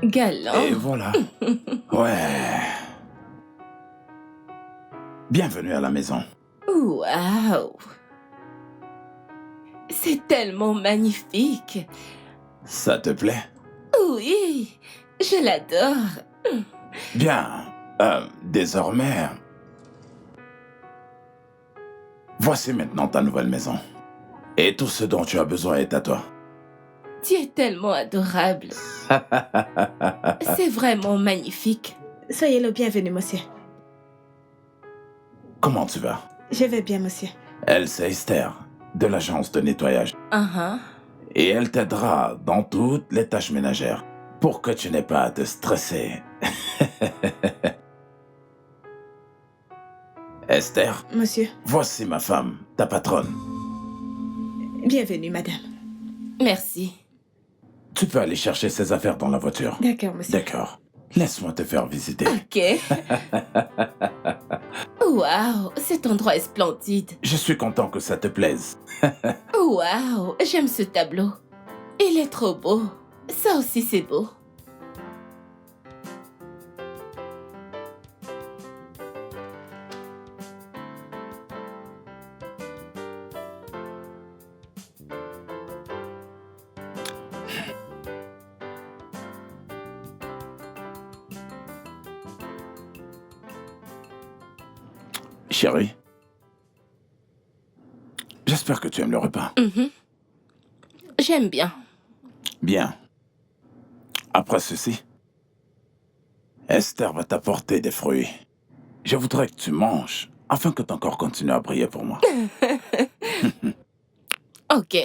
Galant. Et voilà. Ouais. Bienvenue à la maison. Waouh! C'est tellement magnifique. Ça te plaît? Oui, je l'adore. Bien. Désormais... Voici maintenant ta nouvelle maison. Et tout ce dont tu as besoin est à toi. Tu es tellement adorable. C'est vraiment magnifique. Soyez le bienvenu, monsieur. Comment tu vas? Je vais bien, monsieur. Elle, c'est Esther, de l'agence de nettoyage. Et elle t'aidera dans toutes les tâches ménagères pour que tu n'aies pas à te stresser. Esther, Monsieur. voici ma femme, ta patronne. Bienvenue, madame. Merci. Tu peux aller chercher ses affaires dans la voiture. D'accord, monsieur. D'accord. Laisse-moi te faire visiter. Ok. Waouh, cet endroit est splendide. Je suis content que ça te plaise. Waouh, j'aime ce tableau. Il est trop beau. Ça aussi, c'est beau. Chérie, j'espère que tu aimes le repas. J'aime bien. Bien. Après ceci, Esther va t'apporter des fruits. Je voudrais que tu manges afin que ton corps continue à briller pour moi. Ok.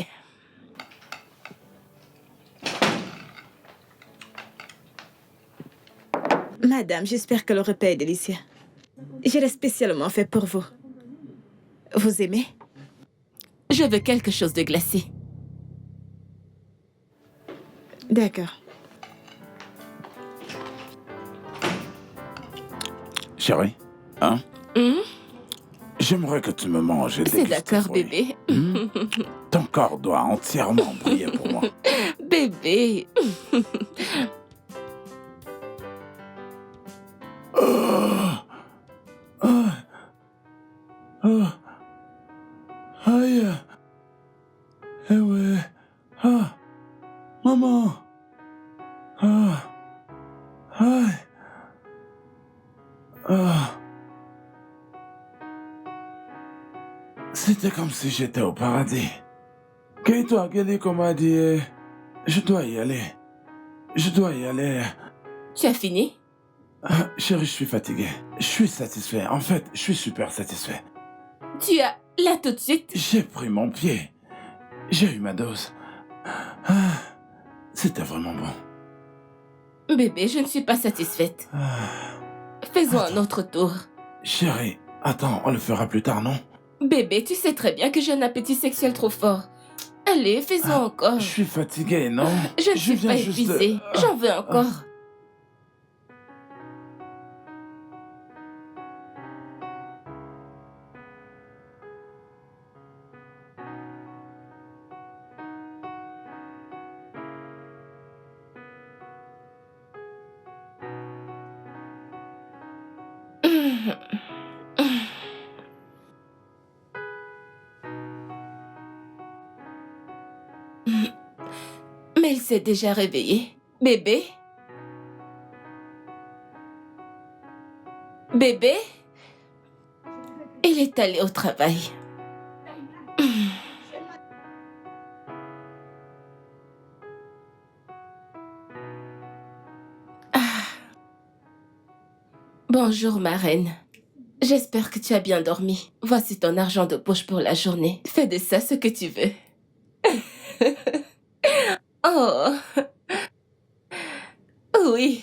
Madame, j'espère que le repas est délicieux. Je l'ai spécialement fait pour vous. Vous aimez? Je veux quelque chose de glacé. D'accord. Chérie, j'aimerais que tu me manges. C'est d'accord, bébé. Ton corps doit entièrement briller pour moi. Bébé. Aïe. Eh ouais. Ah. Maman. Ah. Aïe. Ah. C'était comme si j'étais au paradis. Toi, Kelly m'a dit, je dois y aller. Je dois y aller. Tu as fini? Chérie, je suis fatigué. Je suis satisfait. En fait, je suis super satisfait. Tu as... Là tout de suite? J'ai pris mon pied. J'ai eu ma dose. C'était vraiment bon. Bébé, je ne suis pas satisfaite. Faisons un autre tour. Chérie, attends, on le fera plus tard, non? Bébé, tu sais très bien que j'ai un appétit sexuel trop fort. Allez, faisons encore. Je suis fatigué, non? Je ne suis pas épuisée. J'en veux encore. Mais il s'est déjà réveillé. Bébé? Bébé? Il est allé au travail. Bonjour, ma reine. J'espère que tu as bien dormi. Voici ton argent de poche pour la journée. Fais de ça ce que tu veux. Oh. Oui.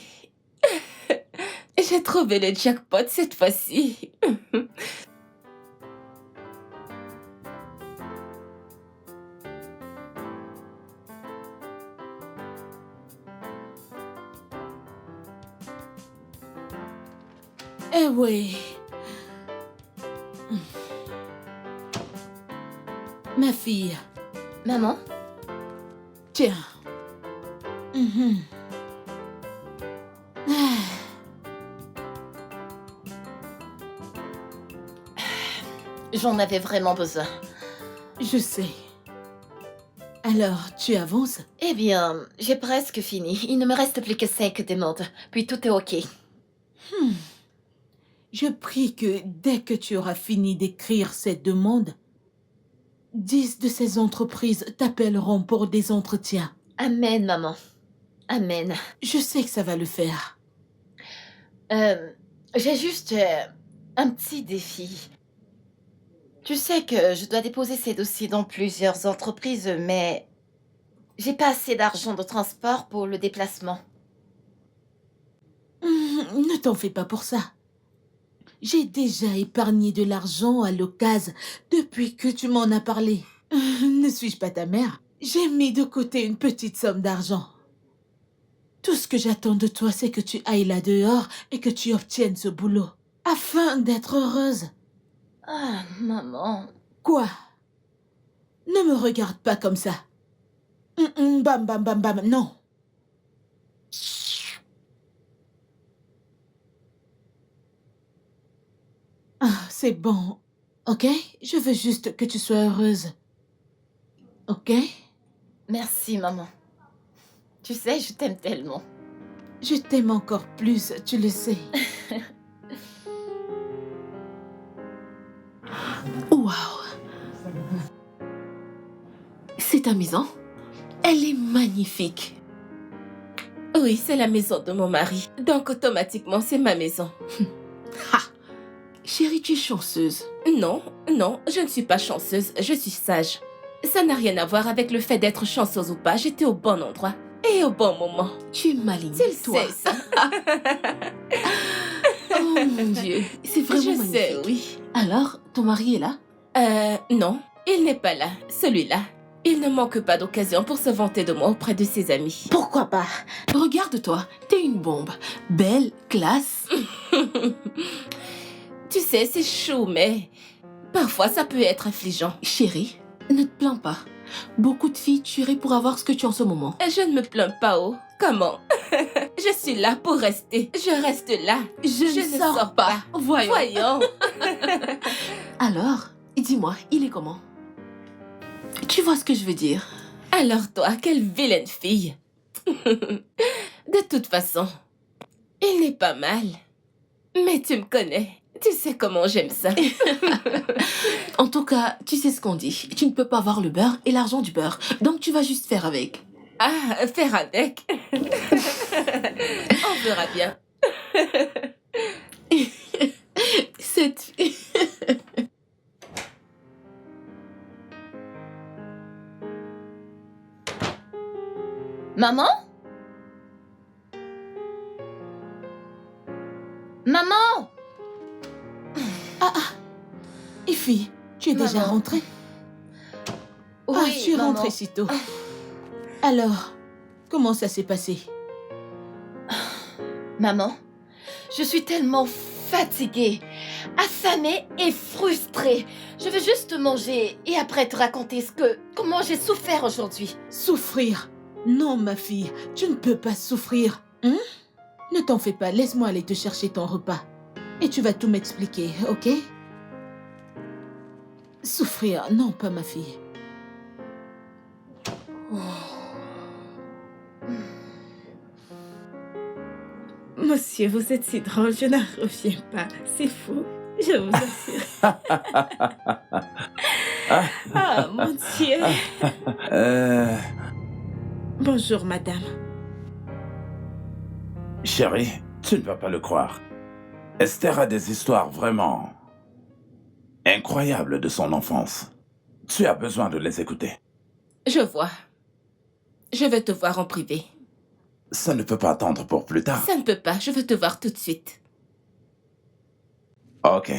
J'ai trouvé le jackpot cette fois-ci. Eh oui. Ma fille. Maman? Tiens. J'en avais vraiment besoin. Je sais. Alors, tu avances? Eh bien, j'ai presque fini. Il ne me reste plus que 5 demandes. Puis tout est OK. Je prie que dès que tu auras fini d'écrire ces demandes, 10 de ces entreprises t'appelleront pour des entretiens. Amen, maman. Amen. Je sais que ça va le faire. J'ai juste un petit défi. Tu sais que je dois déposer ces dossiers dans plusieurs entreprises, mais j'ai pas assez d'argent de transport pour le déplacement. Ne t'en fais pas pour ça. J'ai déjà épargné de l'argent à l'occasion depuis que tu m'en as parlé. Ne suis-je pas ta mère? J'ai mis de côté une petite somme d'argent. Tout ce que j'attends de toi, c'est que tu ailles là dehors et que tu obtiennes ce boulot, afin d'être heureuse. Ah, maman. Quoi? Ne me regarde pas comme ça. Bam, bam, bam, bam, non. Ah, c'est bon, ok? Je veux juste que tu sois heureuse. Ok? Merci, maman. Tu sais, je t'aime tellement. Je t'aime encore plus, tu le sais. Waouh! C'est ta maison? Elle est magnifique. Oui, c'est la maison de mon mari. Donc automatiquement, c'est ma maison. Ha! Chérie, tu es chanceuse. Non, non, je ne suis pas chanceuse, je suis sage. Ça n'a rien à voir avec le fait d'être chanceuse ou pas, j'étais au bon endroit et au bon moment. Tu es maligne, Tu toi. sais ça. Oh mon Dieu, c'est vraiment Je magnifique. sais, oui. Alors, ton mari est là? Non, il n'est pas là, celui-là. Il ne manque pas d'occasion pour se vanter de moi auprès de ses amis. Pourquoi pas? Regarde-toi, t'es une bombe. Belle, classe. Tu sais, c'est chou, mais parfois ça peut être affligeant. Chérie, ne te plains pas. Beaucoup de filles tueraient pour avoir ce que tu as en ce moment. Je ne me plains pas, oh. Comment? Je suis là pour rester. Je reste là. Je ne sors pas. Voyons. Voyons. Alors, dis-moi, il est comment? Tu vois ce que je veux dire? Alors toi, quelle vilaine fille. De toute façon, il n'est pas mal. Mais tu me connais. Tu sais comment j'aime ça. En tout cas, tu sais ce qu'on dit. Tu ne peux pas avoir le beurre et l'argent du beurre. Donc tu vas juste faire avec. Ah, faire avec. On verra bien. Cette fille... Maman? Maman! Ify, tu es déjà Maman. rentrée? Oui, Ah, tu es maman. rentrée si tôt. Alors, comment ça s'est passé? Maman, je suis tellement fatiguée, affamée et frustrée. Je veux juste manger et après te raconter comment j'ai souffert aujourd'hui. Souffrir? Non, ma fille, tu ne peux pas souffrir. Hein? Ne t'en fais pas, laisse-moi aller te chercher ton repas. Et tu vas tout m'expliquer, ok? Souffrir? Non, pas ma fille. Monsieur, vous êtes si drôle, je n'en reviens pas. C'est fou, je vous assure. Ah, mon Dieu. Bonjour, madame. Chérie, tu ne vas pas le croire. Esther a des histoires vraiment incroyables de son enfance. Tu as besoin de les écouter. Je vois. Je veux te voir en privé. Ça ne peut pas attendre pour plus tard. Ça ne peut pas, je veux te voir tout de suite. Ok,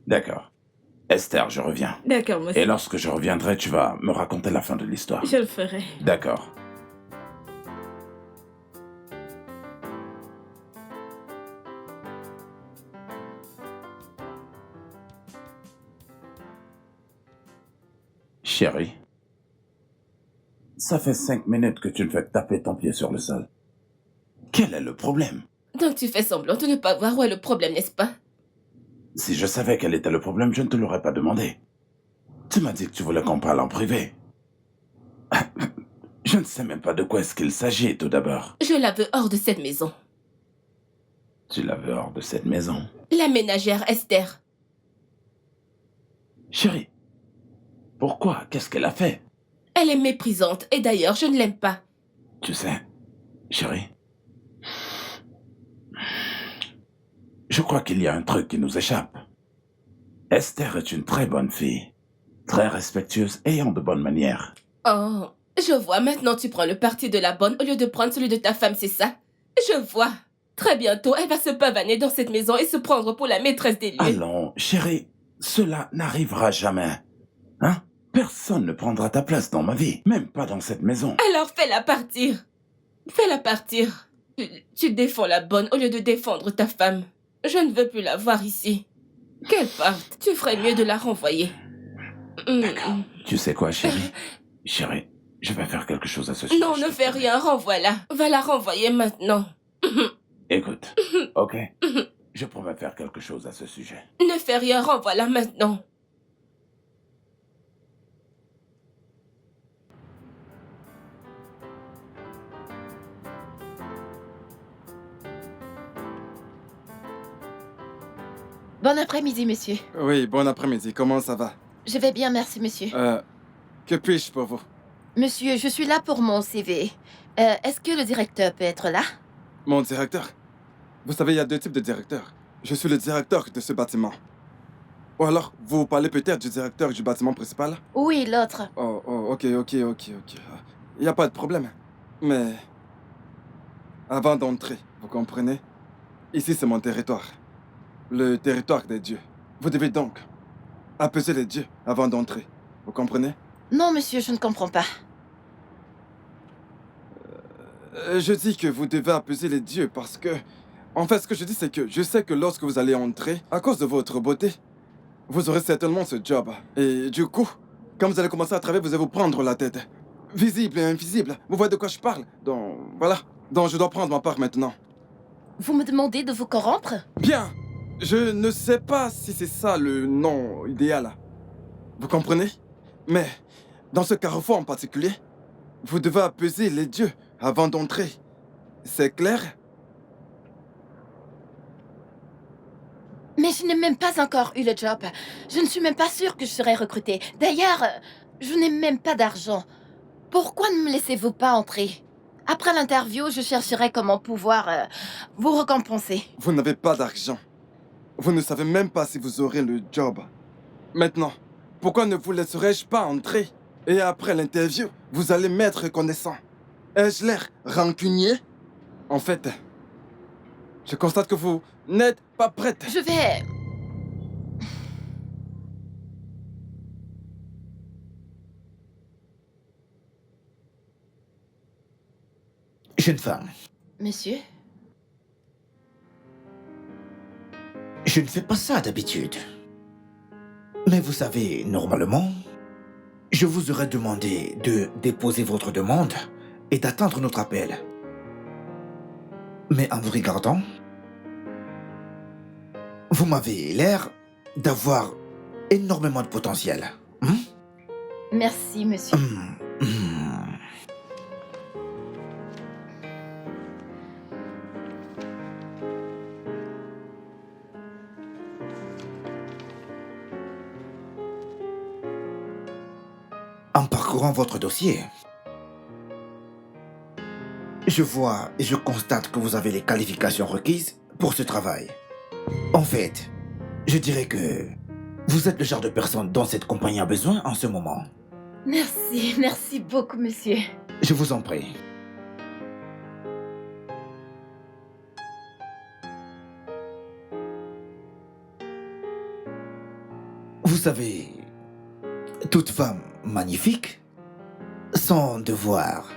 d'accord. Esther, je reviens. D'accord, monsieur. Et lorsque je reviendrai, tu vas me raconter la fin de l'histoire. Je le ferai. D'accord. Chérie, ça fait 5 minutes que tu ne fais que taper ton pied sur le sol. Quel est le problème? Donc tu fais semblant de ne pas voir où est le problème, n'est-ce pas? Si je savais quel était le problème, je ne te l'aurais pas demandé. Tu m'as dit que tu voulais qu'on parle en privé. Je ne sais même pas de quoi est-ce qu'il s'agit, tout d'abord. Je la veux hors de cette maison. Tu la veux hors de cette maison. La ménagère Esther. Chérie, pourquoi? Qu'est-ce qu'elle a fait? Elle est méprisante et d'ailleurs, je ne l'aime pas. Tu sais, chérie, je crois qu'il y a un truc qui nous échappe. Esther est une très bonne fille, très respectueuse et ayant de bonnes manières. Oh, je vois, maintenant tu prends le parti de la bonne au lieu de prendre celui de ta femme, c'est ça? Je vois. Très bientôt, elle va se pavaner dans cette maison et se prendre pour la maîtresse des lieux. Allons, chérie, cela n'arrivera jamais. Hein? Personne ne prendra ta place dans ma vie, même pas dans cette maison. Alors fais-la partir. Fais-la partir. Tu défends la bonne au lieu de défendre ta femme. Je ne veux plus la voir ici. Qu'elle parte. Tu ferais mieux de la renvoyer. Tu sais quoi, chérie? Chérie, je vais faire quelque chose à ce sujet. Non, ne fais rien, renvoie-la. Va la renvoyer maintenant. Écoute, ok? Je promets faire quelque chose à ce sujet. Ne fais rien, renvoie-la maintenant. Bon après-midi, monsieur. Oui, bon après-midi. Comment ça va? Je vais bien, merci, monsieur. Que puis-je pour vous? Monsieur, je suis là pour mon CV. Est-ce que le directeur peut être là? Mon directeur? Vous savez, il y a 2 types de directeurs. Je suis le directeur de ce bâtiment. Ou alors, vous parlez peut-être du directeur du bâtiment principal? Oui, l'autre. Oh, ok. Il n'y a pas de problème. Mais... avant d'entrer, vous comprenez? Ici, c'est mon territoire. Le territoire des dieux. Vous devez donc apaiser les dieux avant d'entrer. Vous comprenez? Non, monsieur, je ne comprends pas. Je dis que vous devez apaiser les dieux parce que... En fait, ce que je dis, c'est que je sais que lorsque vous allez entrer, à cause de votre beauté, vous aurez certainement ce job. Et du coup, quand vous allez commencer à travailler, vous allez vous prendre la tête. Visible et invisible. Vous voyez de quoi je parle? Donc, voilà. Donc, je dois prendre ma part maintenant. Vous me demandez de vous corrompre? Bien. Je ne sais pas si c'est ça le nom idéal. Vous comprenez? Mais, dans ce carrefour en particulier, vous devez apaiser les dieux avant d'entrer. C'est clair? Mais je n'ai même pas encore eu le job. Je ne suis même pas sûre que je serai recrutée. D'ailleurs, je n'ai même pas d'argent. Pourquoi ne me laissez-vous pas entrer? Après l'interview, je chercherai comment pouvoir vous récompenser. Vous n'avez pas d'argent. Vous ne savez même pas si vous aurez le job. Maintenant, pourquoi ne vous laisserai-je pas entrer? Et après l'interview, vous allez m'être reconnaissant. Ai-je l'air rancunier? En fait, je constate que vous n'êtes pas prête. Je vais... Jeune femme, Monsieur? je ne fais pas ça d'habitude. Mais vous savez, normalement, je vous aurais demandé de déposer votre demande et d'attendre notre appel. Mais en vous regardant, vous m'avez l'air d'avoir énormément de potentiel. Merci, monsieur. En parcourant votre dossier, je vois et je constate que vous avez les qualifications requises pour ce travail. En fait, je dirais que vous êtes le genre de personne dont cette compagnie a besoin en ce moment. Merci beaucoup, monsieur. Je vous en prie. Vous savez, toute femme magnifique, sans devoir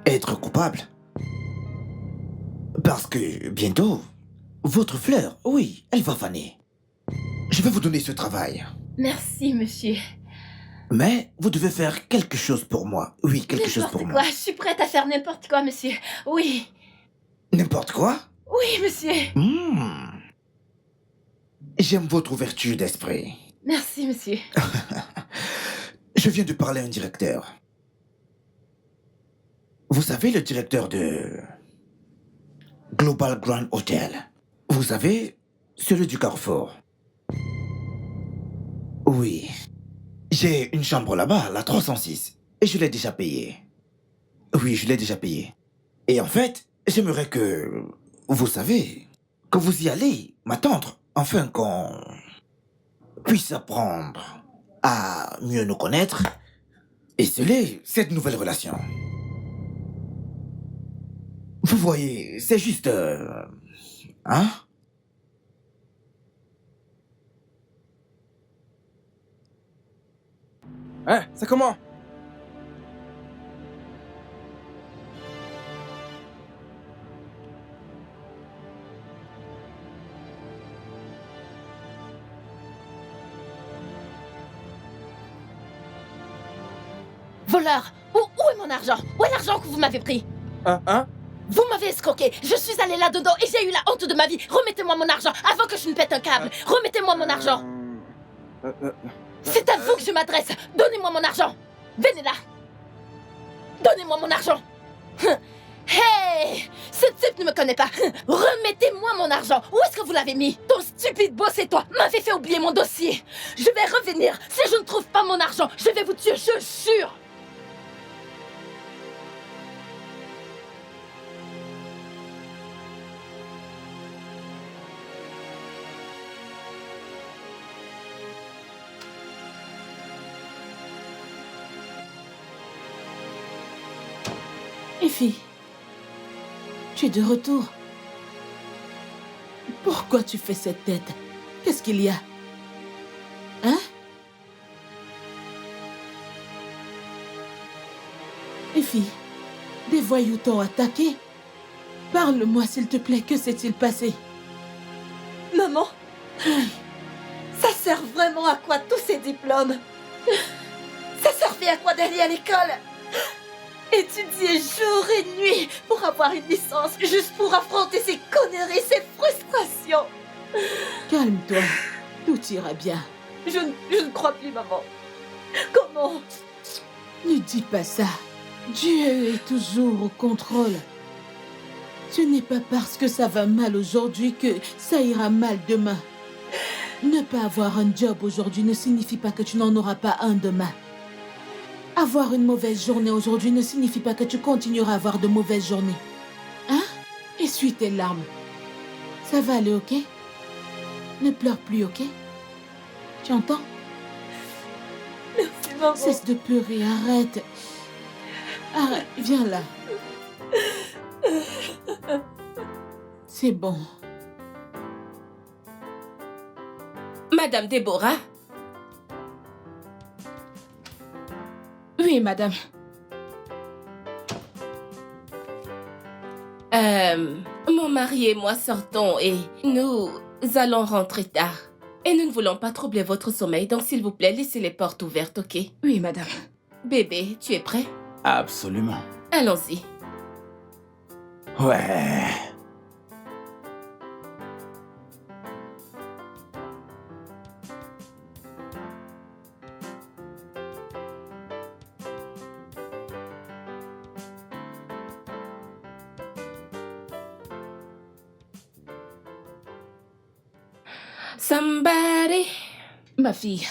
être coupable. Parce que bientôt, votre fleur, oui, elle va faner. Je vais vous donner ce travail. Merci, monsieur. Mais vous devez faire quelque chose pour moi. Oui, quelque chose pour N'importe moi. quoi, je suis prête à faire n'importe quoi, monsieur. Oui, N'importe quoi? oui, monsieur. J'aime votre ouverture d'esprit. Merci, monsieur. Je viens de parler à un directeur. Vous savez, le directeur de Global Grand Hotel. Vous savez, celui du Carrefour. Oui. J'ai une chambre là-bas, la 306. Et je l'ai déjà payée. Oui, je l'ai déjà payée. Et en fait, j'aimerais que, vous savez, que vous y allez m'attendre, afin qu'on puisse apprendre à mieux nous connaître et sceller cette nouvelle relation. Vous voyez, c'est juste... hein? Hein, c'est comment? Voleur, où est mon argent? Où est l'argent que vous m'avez pris? Hein? Vous m'avez escroqué. Je suis allée là-dedans et j'ai eu la honte de ma vie. Remettez-moi mon argent avant que je ne pète un câble. Remettez-moi mon argent. C'est à vous que je m'adresse. Donnez-moi mon argent. Venez là. Donnez-moi mon argent. Hey! Ce type ne me connaît pas. Remettez-moi mon argent. Où est-ce que vous l'avez mis? Ton stupide boss et toi m'avez fait oublier mon dossier. Je vais revenir. Si je ne trouve pas mon argent, je vais vous tuer, je jure. Effie, tu es de retour. Pourquoi tu fais cette tête? Qu'est-ce qu'il y a? Hein? Effie, des voyous t'ont attaqué? Parle-moi s'il te plaît, que s'est-il passé? Maman, ça sert vraiment à quoi tous ces diplômes? Ça servait à quoi d'aller à l'école? Étudier jour et nuit pour avoir une licence, juste pour affronter ces conneries, ces frustrations. Calme-toi, tout ira bien. Je ne crois plus, maman. Comment? Ne dis pas ça. Dieu est toujours au contrôle. Ce n'est pas parce que ça va mal aujourd'hui que ça ira mal demain. Ne pas avoir un job aujourd'hui ne signifie pas que tu n'en auras pas un demain. Avoir une mauvaise journée aujourd'hui ne signifie pas que tu continueras à avoir de mauvaises journées. Hein? Essuie tes larmes. Ça va aller, ok? Ne pleure plus, ok? Tu entends? Merci, maman. Cesse de pleurer, arrête. Arrête, viens là. C'est bon. Madame Déborah? Oui, madame. Mon mari et moi sortons et nous allons rentrer tard. Et nous ne voulons pas troubler votre sommeil, donc s'il vous plaît, laissez les portes ouvertes, ok? Oui, madame. Bébé, tu es prêt? Absolument. Allons-y. Ouais. Somebody. Ma fille.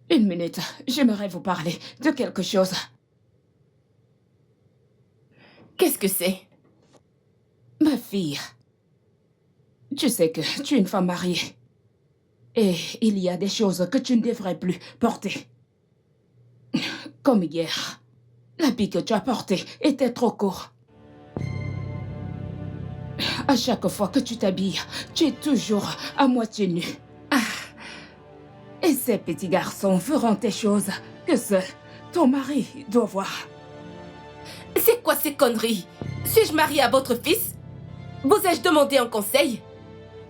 Une minute, j'aimerais vous parler de quelque chose. Qu'est-ce que c'est? Ma fille. Tu sais que tu es une femme mariée. Et il y a des choses que tu ne devrais plus porter. Comme hier. L'habit que tu as porté était trop court. À chaque fois que tu t'habilles, tu es toujours à moitié nu. Ah. Et ces petits garçons feront des choses que seul ton mari doit voir. C'est quoi ces conneries? Suis-je mariée à votre fils? Vous ai-je demandé un conseil?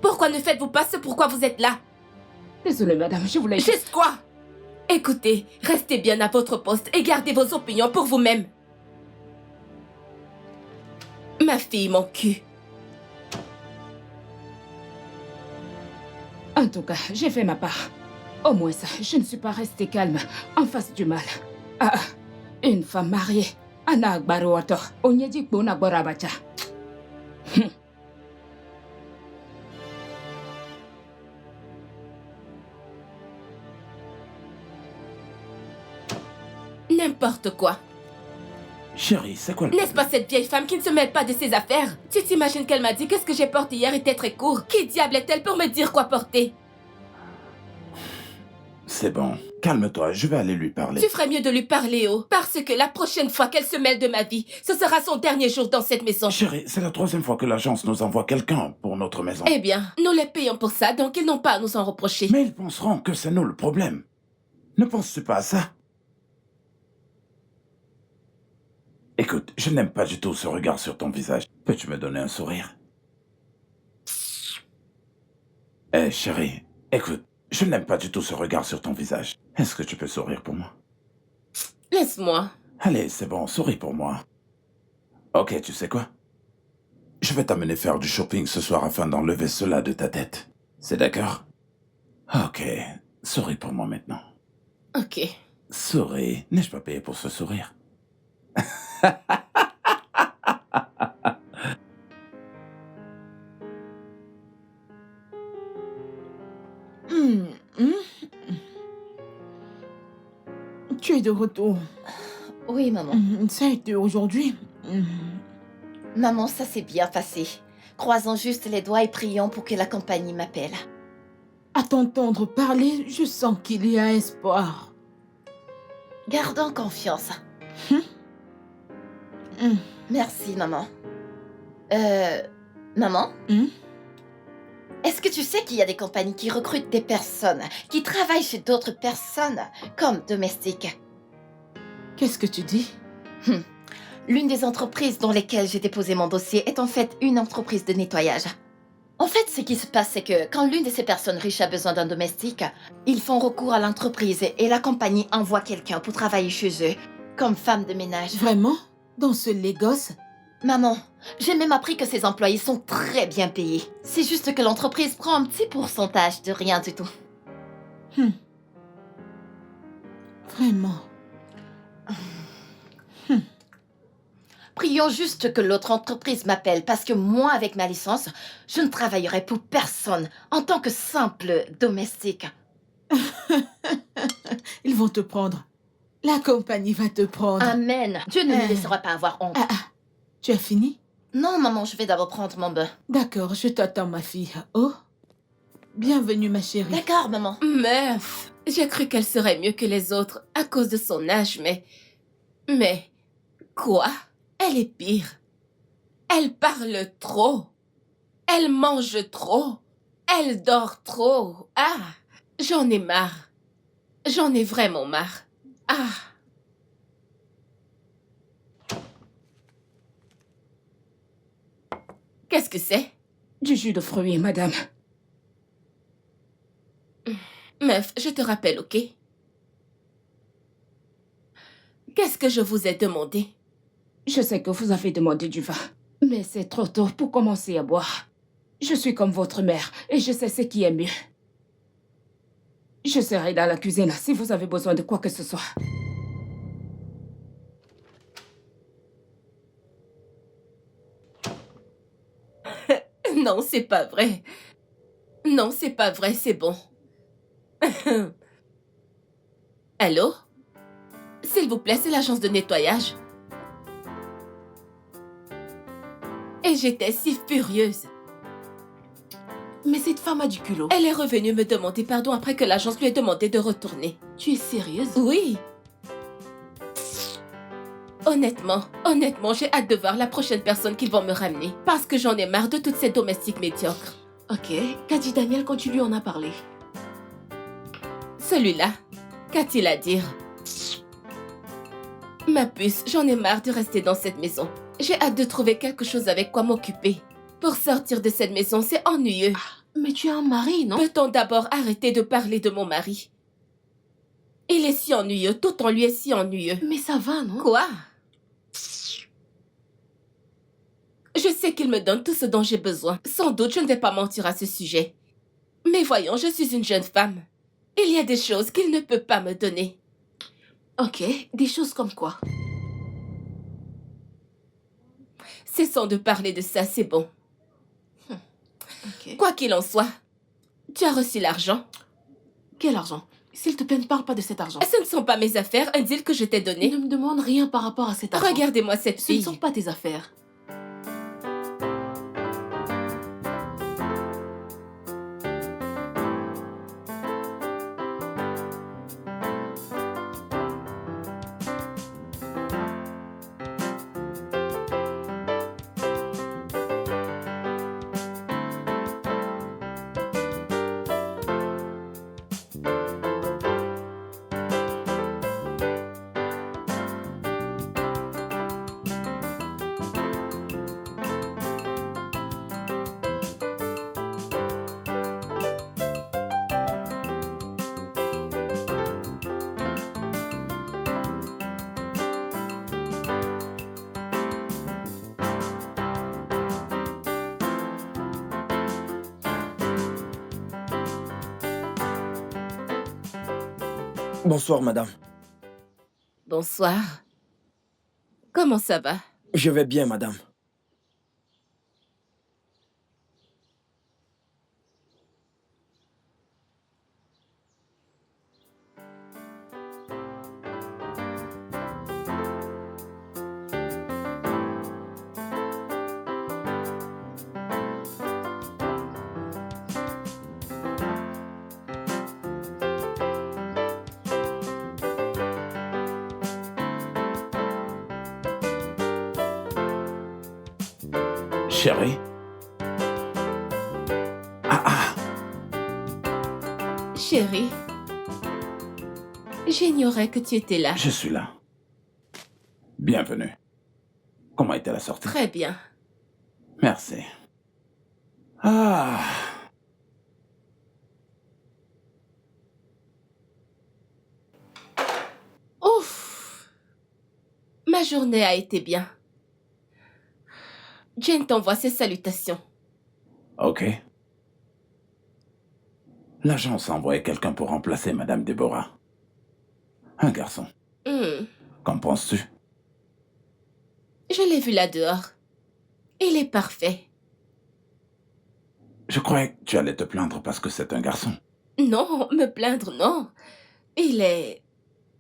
Pourquoi ne faites-vous pas ce pourquoi vous êtes là? Désolée, madame, je voulais... Juste quoi? Écoutez, restez bien à votre poste et gardez vos opinions pour vous-même. Ma fille, mon cul. En tout cas, j'ai fait ma part. Au moins ça, je ne suis pas restée calme en face du mal. Ah, une femme mariée. Ana agbaro oto. Onyeji kpo na gbora abacha. N'importe quoi. Chérie, c'est quoi le N'est-ce pas problème? cette vieille femme qui ne se mêle pas de ses affaires? Tu t'imagines qu'elle m'a dit que ce que j'ai porté hier était très court? Qui diable est-elle pour me dire quoi porter? C'est bon. Calme-toi, je vais aller lui parler. Tu ferais mieux de lui parler, oh. Parce que la prochaine fois qu'elle se mêle de ma vie, ce sera son dernier jour dans cette maison. Chérie, c'est la 3e fois que l'agence nous envoie quelqu'un pour notre maison. Eh bien, nous les payons pour ça, donc ils n'ont pas à nous en reprocher. Mais ils penseront que c'est nous le problème. Ne penses-tu pas à ça? Écoute, je n'aime pas du tout ce regard sur ton visage. Peux-tu me donner un sourire? Eh, chérie, écoute, je n'aime pas du tout ce regard sur ton visage. Est-ce que tu peux sourire pour moi? Laisse-moi. Allez, c'est bon, souris pour moi. Ok, tu sais quoi? Je vais t'amener faire du shopping ce soir afin d'enlever cela de ta tête. C'est d'accord? Ok, souris pour moi maintenant. Ok. Souris, n'ai-je pas payé pour ce sourire? Tu es de retour. Oui, maman. Ça a été aujourd'hui. Maman, ça s'est bien passé. Croisons juste les doigts et prions pour que la compagnie m'appelle. À t'entendre parler, je sens qu'il y a espoir. Gardons confiance. Merci, maman. Maman? Est-ce que tu sais qu'il y a des compagnies qui recrutent des personnes, qui travaillent chez d'autres personnes, comme domestiques? Qu'est-ce que tu dis? L'une des entreprises dans lesquelles j'ai déposé mon dossier est en fait une entreprise de nettoyage. En fait, ce qui se passe, c'est que quand l'une de ces personnes riches a besoin d'un domestique, ils font recours à l'entreprise et la compagnie envoie quelqu'un pour travailler chez eux, comme femme de ménage. Vraiment? Dans ce Lagos? Maman, j'ai même appris que ces employés sont très bien payés. C'est juste que l'entreprise prend un petit pourcentage de rien du tout. Vraiment? Prions juste que l'autre entreprise m'appelle parce que moi, avec ma licence, je ne travaillerai pour personne en tant que simple domestique. Ils vont te prendre. La compagnie va te prendre. Amen. Dieu ne nous laissera pas avoir honte. Tu as fini? Non, maman, je vais d'abord prendre mon bain. D'accord, je t'attends, ma fille. Oh, bienvenue, ma chérie. D'accord, maman. Meuf, j'ai cru qu'elle serait mieux que les autres à cause de son âge, mais... Quoi? Elle est pire. Elle parle trop. Elle mange trop. Elle dort trop. Ah, j'en ai marre. J'en ai vraiment marre. Ah. Qu'est-ce que c'est? Du jus de fruits, madame. Meuf, je te rappelle, ok? Qu'est-ce que je vous ai demandé? Je sais que vous avez demandé du vin, mais c'est trop tôt pour commencer à boire. Je suis comme votre mère et je sais ce qui est mieux. Je serai dans la cuisine si vous avez besoin de quoi que ce soit. Non, c'est pas vrai. Non, c'est pas vrai, c'est bon. Allô? S'il vous plaît, c'est l'agence de nettoyage. Et j'étais si furieuse. Mais cette femme a du culot. Elle est revenue me demander pardon après que l'agence lui ait demandé de retourner. Tu es sérieuse? Oui. Honnêtement, j'ai hâte de voir la prochaine personne qu'ils vont me ramener. Parce que j'en ai marre de toutes ces domestiques médiocres. Ok, qu'a dit Daniel quand tu lui en as parlé? Celui-là, qu'a-t-il à dire? Ma puce, j'en ai marre de rester dans cette maison. J'ai hâte de trouver quelque chose avec quoi m'occuper. Pour sortir de cette maison, c'est ennuyeux. Mais tu as un mari, non? Peut-on d'abord arrêter de parler de mon mari? Il est si ennuyeux, tout en lui est si ennuyeux. Mais ça va, non? Quoi? Je sais qu'il me donne tout ce dont j'ai besoin. Sans doute, je ne vais pas mentir à ce sujet. Mais voyons, je suis une jeune femme. Il y a des choses qu'il ne peut pas me donner. Ok, des choses comme quoi? Cessons de parler de ça, c'est bon. Ok. Quoi qu'il en soit, tu as reçu l'argent. Quel argent? S'il te plaît, ne parle pas de cet argent. Ce ne sont pas mes affaires, un deal que je t'ai donné. Ne me demande rien par rapport à cet argent. Regardez-moi cette Ce ne fille. sont pas tes affaires. Bonsoir, madame. Bonsoir. Comment ça va? Je vais bien, madame. Chérie? Ah, Chérie, j'ignorais que tu étais là. je suis là. Bienvenue. Comment était la sortie? Très bien. Merci. Ah. Ouf! Ma journée a été bien. Jane t'envoie ses salutations. Ok. L'agence a envoyé quelqu'un pour remplacer Madame Deborah. Un garçon. Qu'en penses-tu? Je l'ai vu là dehors. Il est parfait. Je croyais que tu allais te plaindre parce que c'est un garçon. Non, me plaindre, non. Il est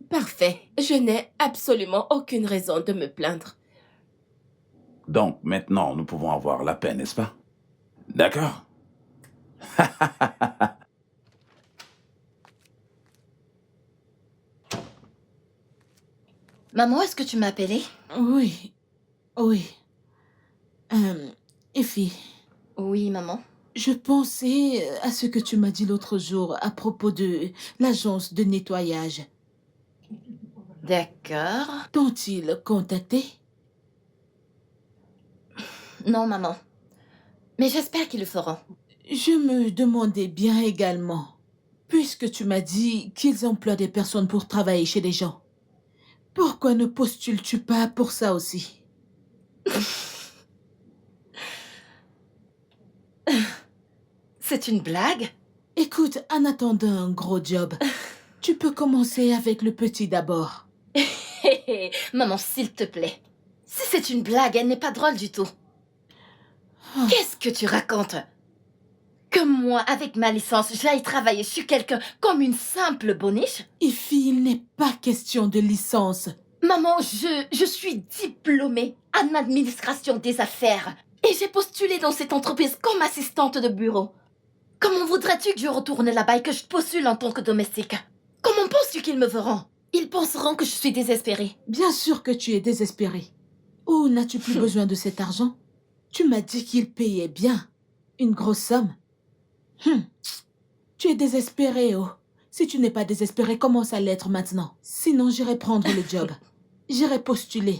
parfait. Je n'ai absolument aucune raison de me plaindre. Donc maintenant, nous pouvons avoir la paix, n'est-ce pas? D'accord? Maman, est-ce que tu m'as appelé? Oui, oui. Effie, Oui, maman. je pensais à ce que tu m'as dit l'autre jour à propos de l'agence de nettoyage. D'accord. T'ont-ils contacté? Non, maman. Mais j'espère qu'ils le feront. Je me demandais bien également, puisque tu m'as dit qu'ils emploient des personnes pour travailler chez les gens. Pourquoi ne postules-tu pas pour ça aussi? C'est une blague? Écoute, en attendant un gros job, tu peux commencer avec le petit d'abord. Hé hé, maman, s'il te plaît. Si c'est une blague, elle n'est pas drôle du tout. Qu'est-ce que tu racontes? Que moi, avec ma licence, j'aille travailler chez quelqu'un comme une simple boniche? Effie, il n'est pas question de licence. Maman, je suis diplômée en administration des affaires. Et j'ai postulé dans cette entreprise comme assistante de bureau. Comment voudrais-tu que je retourne là-bas et que je postule en tant que domestique? Comment penses-tu qu'ils me verront? Ils penseront que je suis désespérée. Bien sûr que tu es désespéré. Ou n'as-tu plus besoin de cet argent? Tu m'as dit qu'il payait bien. Une grosse somme. Tu es désespéré, oh. Si tu n'es pas désespéré, commence à l'être maintenant. Sinon, j'irai prendre le job. J'irai postuler.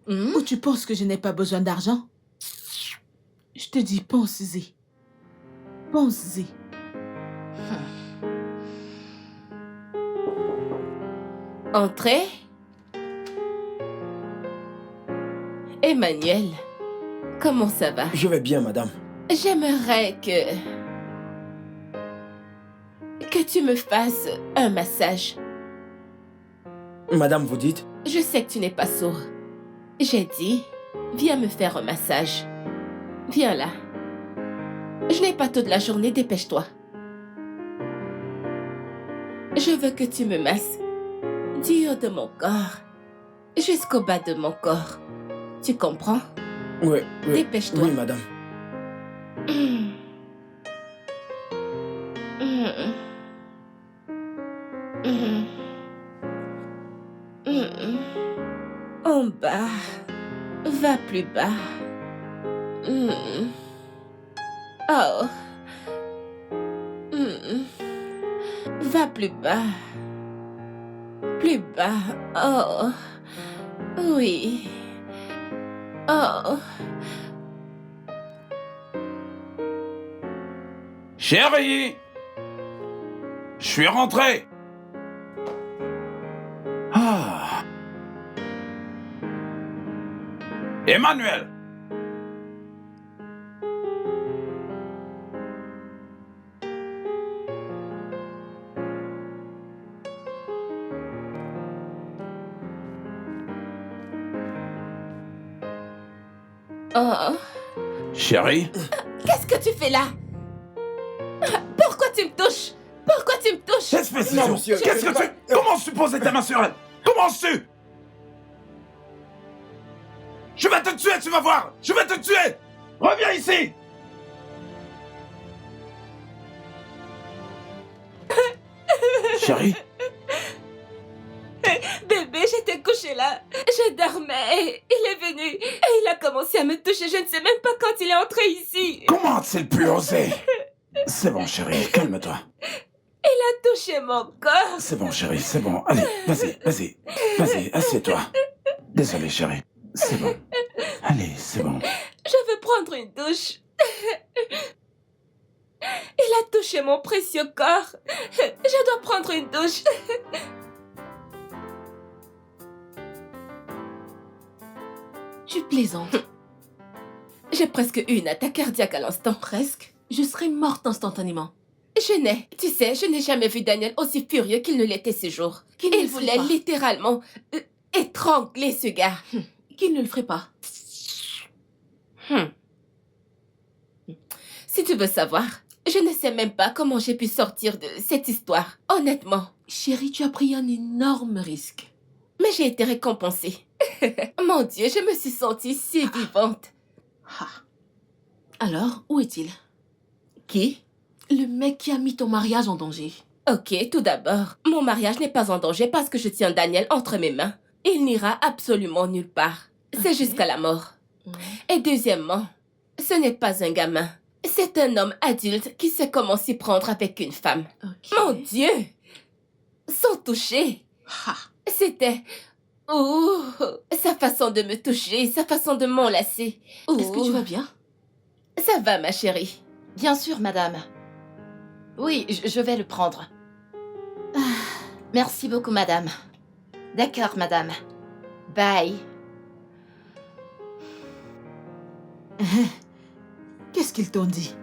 Ou tu penses que je n'ai pas besoin d'argent? Je te dis, pense-y. Pense-y. Entrez. Emmanuel, comment ça va? Je vais bien, madame. J'aimerais que que tu me fasses un massage. Madame, vous dites? Je sais que tu n'es pas sourd. J'ai dit, viens me faire un massage. Viens là. Je n'ai pas toute la journée, dépêche-toi. Je veux que tu me masses du haut de mon corps jusqu'au bas de mon corps. Tu comprends? Oui, oui. Dépêche-toi. Oui, madame. En bas. Va plus bas. Oh. Va plus bas. Plus bas. Oh. Oui. Oh. Chérie! Je suis rentré! Ah! Emmanuel! Oh. Chérie? Qu'est-ce que tu fais là? Pourquoi tu me touches? Pourquoi tu me touches? Espèce de Non, sourd. monsieur, Qu'est-ce que tu... Comment tu poses ta main sur elle? Comment tu... Je vais te tuer, tu vas voir! Je vais te tuer! Reviens ici! Chérie? Bébé, j'étais couchée là. Je dormais. Il est venu et il a commencé à me toucher. Je ne sais même pas quand il est entré ici. Comment a-t-il pu oser? C'est bon, chérie, calme-toi. Il a touché mon corps. C'est bon, chérie, c'est bon. Allez, vas-y, vas-y. Vas-y, assieds-toi. Désolé, chérie. C'est bon. Allez, c'est bon. Je veux prendre une douche. Il a touché mon précieux corps. Je dois prendre une douche. Tu plaisantes. J'ai presque eu une attaque cardiaque à l'instant. Presque. Je serais morte instantanément. Je n'ai jamais vu Daniel aussi furieux qu'il ne l'était ce jour. Qu'il ne Il le ferait voulait pas. littéralement étrangler ce gars. Qu'il ne le ferait pas. Si tu veux savoir, je ne sais même pas comment j'ai pu sortir de cette histoire, honnêtement. Chérie, tu as pris un énorme risque. Mais j'ai été récompensée. Mon Dieu, je me suis sentie si vivante. Ah. Alors, où est-il? Qui? Le mec qui a mis ton mariage en danger. Ok, tout d'abord, mon mariage n'est pas en danger parce que je tiens Daniel entre mes mains. Il n'ira absolument nulle part. C'est Ok. jusqu'à la mort. Ouais. Et deuxièmement, ce n'est pas un gamin. C'est un homme adulte qui sait comment s'y prendre avec une femme. Ok. Mon Dieu! Sans toucher. Ah. C'était... Ouh, sa façon de me toucher, sa façon de m'enlacer. Est-ce que tu vas bien? Ça va, ma chérie. Bien sûr, madame. Oui, je vais le prendre. Merci beaucoup, madame. D'accord, madame. Bye. Qu'est-ce qu'ils t'ont dit?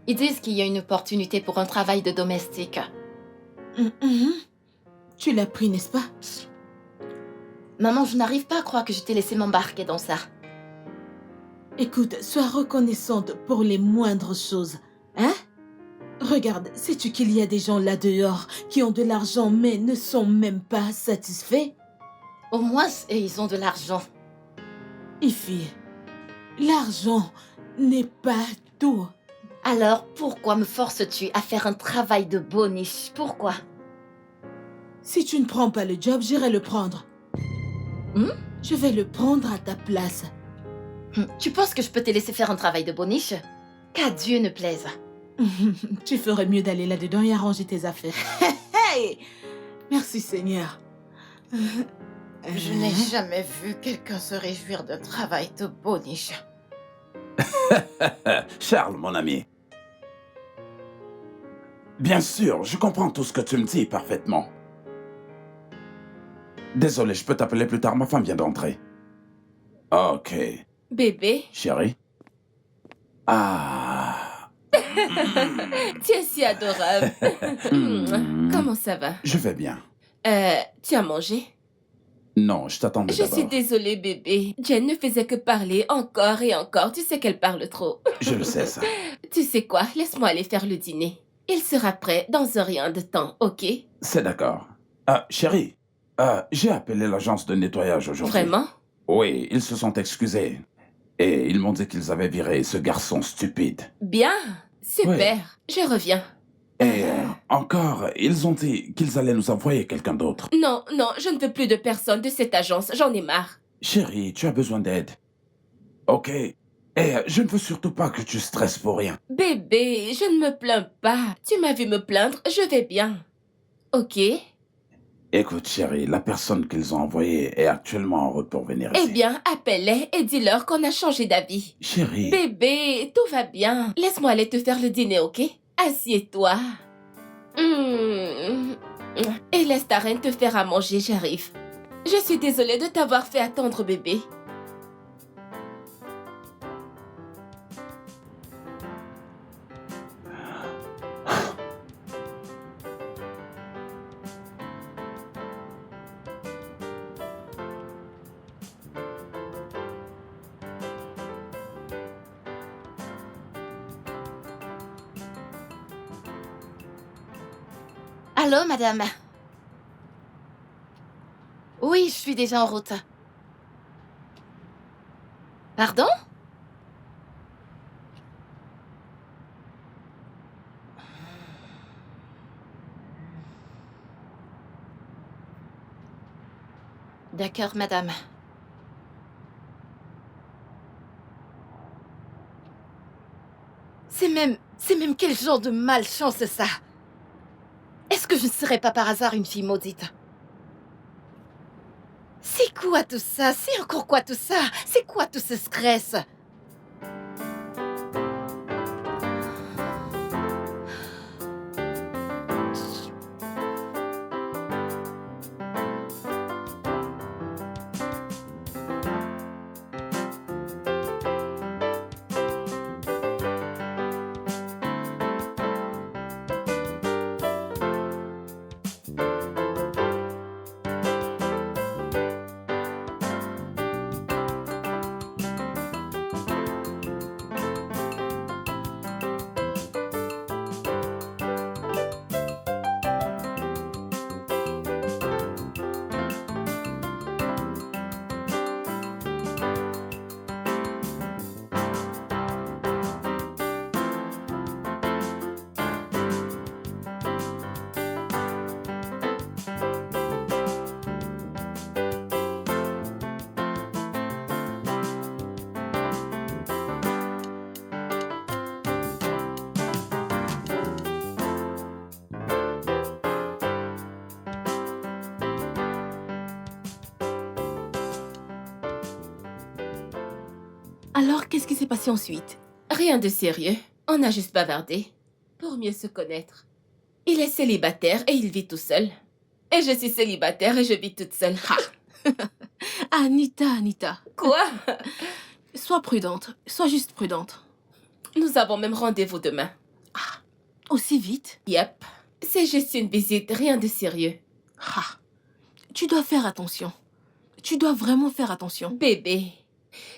Ils disent qu'il y a une opportunité pour un travail de domestique. Tu l'as pris, n'est-ce pas? Maman, je n'arrive pas à croire que je t'ai laissé m'embarquer dans ça. Écoute, sois reconnaissante pour les moindres choses, hein? Regarde, sais-tu qu'il y a des gens là dehors qui ont de l'argent mais ne sont même pas satisfaits? Au moins, ils ont de l'argent. Ify, l'argent n'est pas tout. Alors, pourquoi me forces-tu à faire un travail de boniche? Pourquoi? Si tu ne prends pas le job, j'irai le prendre. Je vais le prendre à ta place. Tu penses que je peux te laisser faire un travail de boniche? Qu'à Dieu ne plaise. Tu ferais mieux d'aller là-dedans et arranger tes affaires. Hey! Merci Seigneur. Je n'ai jamais vu quelqu'un se réjouir d'un travail de boniche. Charles, mon ami. Bien sûr, je comprends tout ce que tu me dis parfaitement. Désolé, je peux t'appeler plus tard, ma femme vient d'entrer. Ok. Bébé, Chérie? Ah... Tu es si adorable. Comment ça va? Je vais bien. Tu as mangé? Non, je t'attendais Je d'abord. suis désolée, bébé. Jen ne faisait que parler encore et encore. Tu sais qu'elle parle trop. Je le sais, ça. Tu sais quoi? Laisse-moi aller faire le dîner. Il sera prêt dans un rien de temps, ok? C'est d'accord. Chérie, j'ai appelé l'agence de nettoyage aujourd'hui. Vraiment? Oui, ils se sont excusés. Et ils m'ont dit qu'ils avaient viré ce garçon stupide. Bien. Super. Je reviens. Et encore, ils ont dit qu'ils allaient nous envoyer quelqu'un d'autre. Non, non, je ne veux plus de personne de cette agence. J'en ai marre. Chérie, tu as besoin d'aide. Ok. Et je ne veux surtout pas que tu stresses pour rien. Bébé, je ne me plains pas. Tu m'as vu me plaindre, je vais bien. Ok? Écoute, chérie, la personne qu'ils ont envoyée est actuellement en route pour venir ici. Eh bien, appelle-les et dis-leur qu'on a changé d'avis. Chérie. Bébé, tout va bien. Laisse-moi aller te faire le dîner, ok? Assieds-toi. Et laisse ta reine te faire à manger, j'arrive. Je suis désolée de t'avoir fait attendre, bébé. Allô, madame? Oui, je suis déjà en route. Pardon? D'accord, madame. C'est même quel genre de malchance, ça? Est-ce que je ne serais pas par hasard une fille maudite? C'est quoi tout ça? C'est encore quoi tout ça? C'est quoi tout ce stress? Alors, qu'est-ce qui s'est passé ensuite? Rien de sérieux. On a juste bavardé. Pour mieux se connaître. Il est célibataire et il vit tout seul. Et je suis célibataire et je vis toute seule. Anita. Quoi? Sois prudente. Sois juste prudente. Nous avons même rendez-vous demain. Aussi vite? Yep. C'est juste une visite, rien de sérieux. Tu dois faire attention. Tu dois vraiment faire attention. Bébé,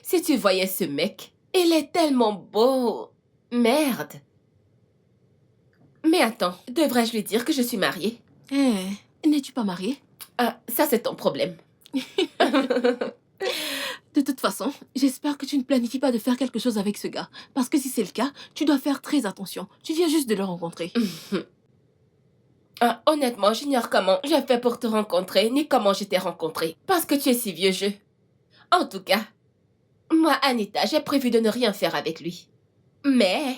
si tu voyais ce mec, il est tellement beau. Merde. Mais attends, devrais-je lui dire que je suis mariée? N'es-tu pas mariée? Ça c'est ton problème. De toute façon, j'espère que tu ne planifies pas de faire quelque chose avec ce gars. Parce que si c'est le cas, tu dois faire très attention. Tu viens juste de le rencontrer. Honnêtement, j'ignore comment j'ai fait pour te rencontrer, ni comment je t'ai rencontré. Parce que tu es si vieux jeu. En tout cas, moi, Anita, j'ai prévu de ne rien faire avec lui. Mais,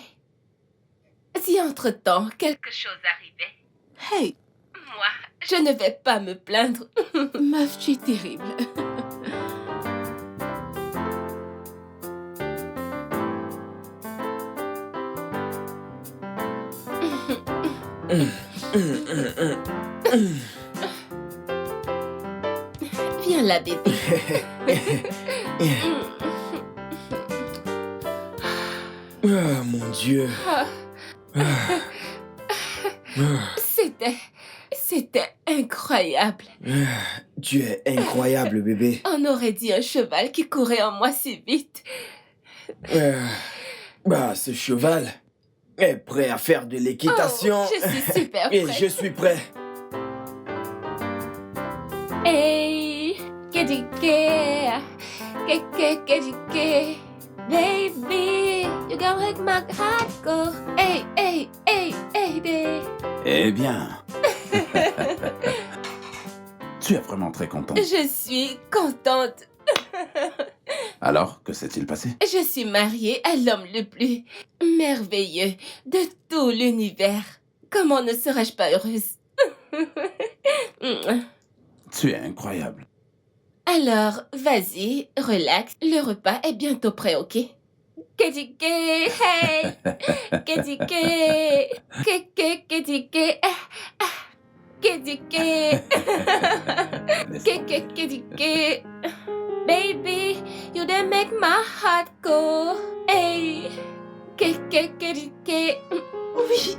si entre-temps, quelque chose arrivait... Hey! Moi, je ne vais pas me plaindre. Meuf, tu es terrible. Viens là, bébé. Ah, mon Dieu. C'était incroyable. Tu es incroyable, bébé. On aurait dit un cheval qui courait en moi si vite. Bah, ce cheval est prêt à faire de l'équitation. Oh, je suis super Et prête. je suis prêt. Hey, KDK, KDK, baby, you gon' make my heart go. Hey, hey, hey, hey, baby. Eh bien. Tu es vraiment très contente. Je suis contente. Alors, que s'est-il passé? Je suis mariée à l'homme le plus merveilleux de tout l'univers. Comment ne serais-je pas heureuse? Tu es incroyable. Alors, vas-y, relax. Le repas est bientôt prêt, ok? KDK, hey! KDK, KDK, KDK, KDK, baby, you done make my heart go. Hey! KDK. Oui,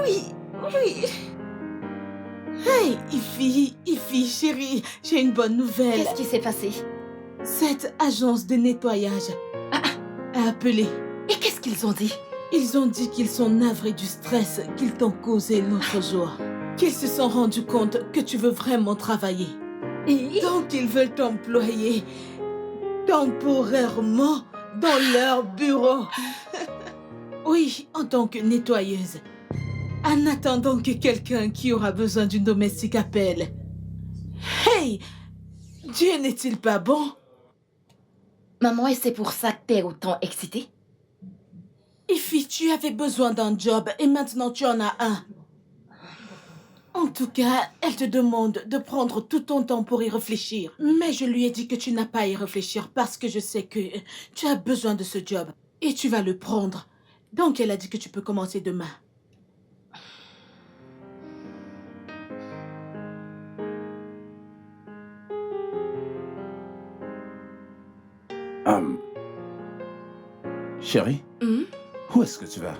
oui, oui. Hey, Ify, chérie, j'ai une bonne nouvelle. Qu'est-ce qui s'est passé? Cette agence de nettoyage a appelé. Et qu'est-ce qu'ils ont dit? Ils ont dit qu'ils sont navrés du stress qu'ils t'ont causé l'autre jour. Qu'ils se sont rendus compte que tu veux vraiment travailler. Donc ils veulent t'employer temporairement dans leur bureau. Oui, en tant que nettoyeuse. En attendant que quelqu'un qui aura besoin d'une domestique appelle. Hey! Dieu n'est-il pas bon? Maman, et c'est pour ça que t'es autant excitée? Ify, tu avais besoin d'un job et maintenant tu en as un. En tout cas, elle te demande de prendre tout ton temps pour y réfléchir. Mais je lui ai dit que tu n'as pas à y réfléchir parce que je sais que tu as besoin de ce job et tu vas le prendre. Donc elle a dit que tu peux commencer demain. Chérie, où est-ce que tu vas?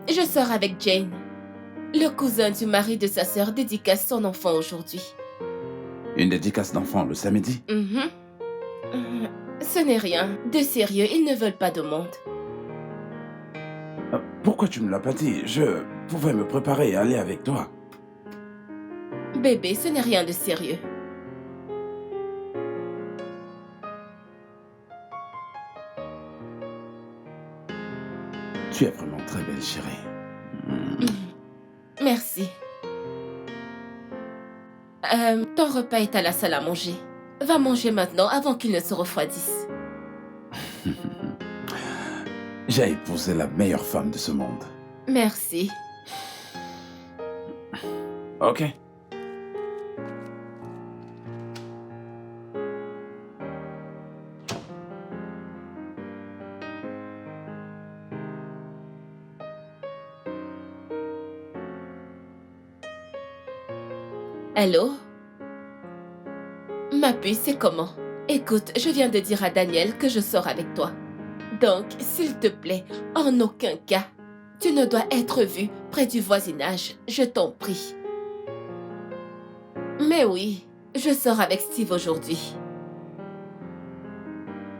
Je sors avec Jane. Le cousin du mari de sa sœur dédicace son enfant aujourd'hui. Une dédicace d'enfant le samedi? Ce n'est rien. De sérieux, ils ne veulent pas de monde. Pourquoi tu me l'as pas dit? Je pouvais me préparer et aller avec toi. Bébé, ce n'est rien de sérieux. Tu es vraiment très belle, chérie. Merci. Ton repas est à la salle à manger. Va manger maintenant avant qu'il ne se refroidisse. J'ai épousé la meilleure femme de ce monde. Merci. Ok. Allô? Ma puce, c'est comment? Écoute, je viens de dire à Daniel que je sors avec toi. Donc, s'il te plaît, en aucun cas, tu ne dois être vu près du voisinage, je t'en prie. Mais oui, je sors avec Steve aujourd'hui.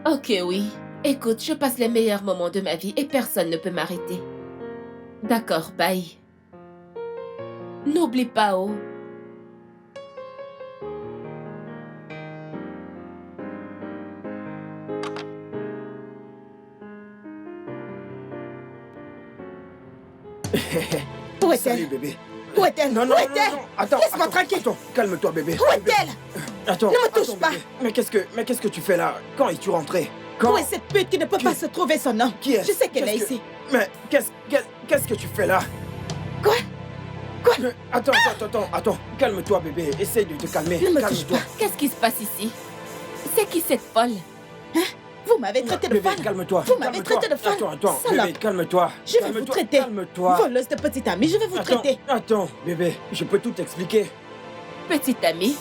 Ok, oui. Écoute, je passe les meilleurs moments de ma vie et personne ne peut m'arrêter. D'accord, bye. N'oublie pas, oh. Où Salut, est-elle? bébé. Où est-elle? Non, non, Où non, est-elle? non, attends. Laisse-moi attends, tranquille. Attends, calme-toi, bébé. Où est-elle? Attends. Ne me touche attends, pas. bébé. Mais qu'est-ce que tu fais là? Quand es-tu rentré? Quand? Où est cette pute qui ne peut pas se trouver son nom? Qui est? Je sais qu'elle est Qu'est-ce que- ici. Mais qu'est-ce que tu fais là? Quoi? Mais attends. Calme-toi, bébé. Essaye de te calmer. Ne me touche Calme-toi. pas. Qu'est-ce qui se passe ici? C'est qui cette folle? Vous m'avez traité de Bébé, folle. calme-toi. Vous m'avez calme-toi. traité de folle. Attends, Salope. bébé, calme-toi. Je vais vous Calme-toi, traiter. Calme-toi. Voleuse de petite amie, je vais vous traiter. Attends, bébé, je peux tout t'expliquer. Petite amie,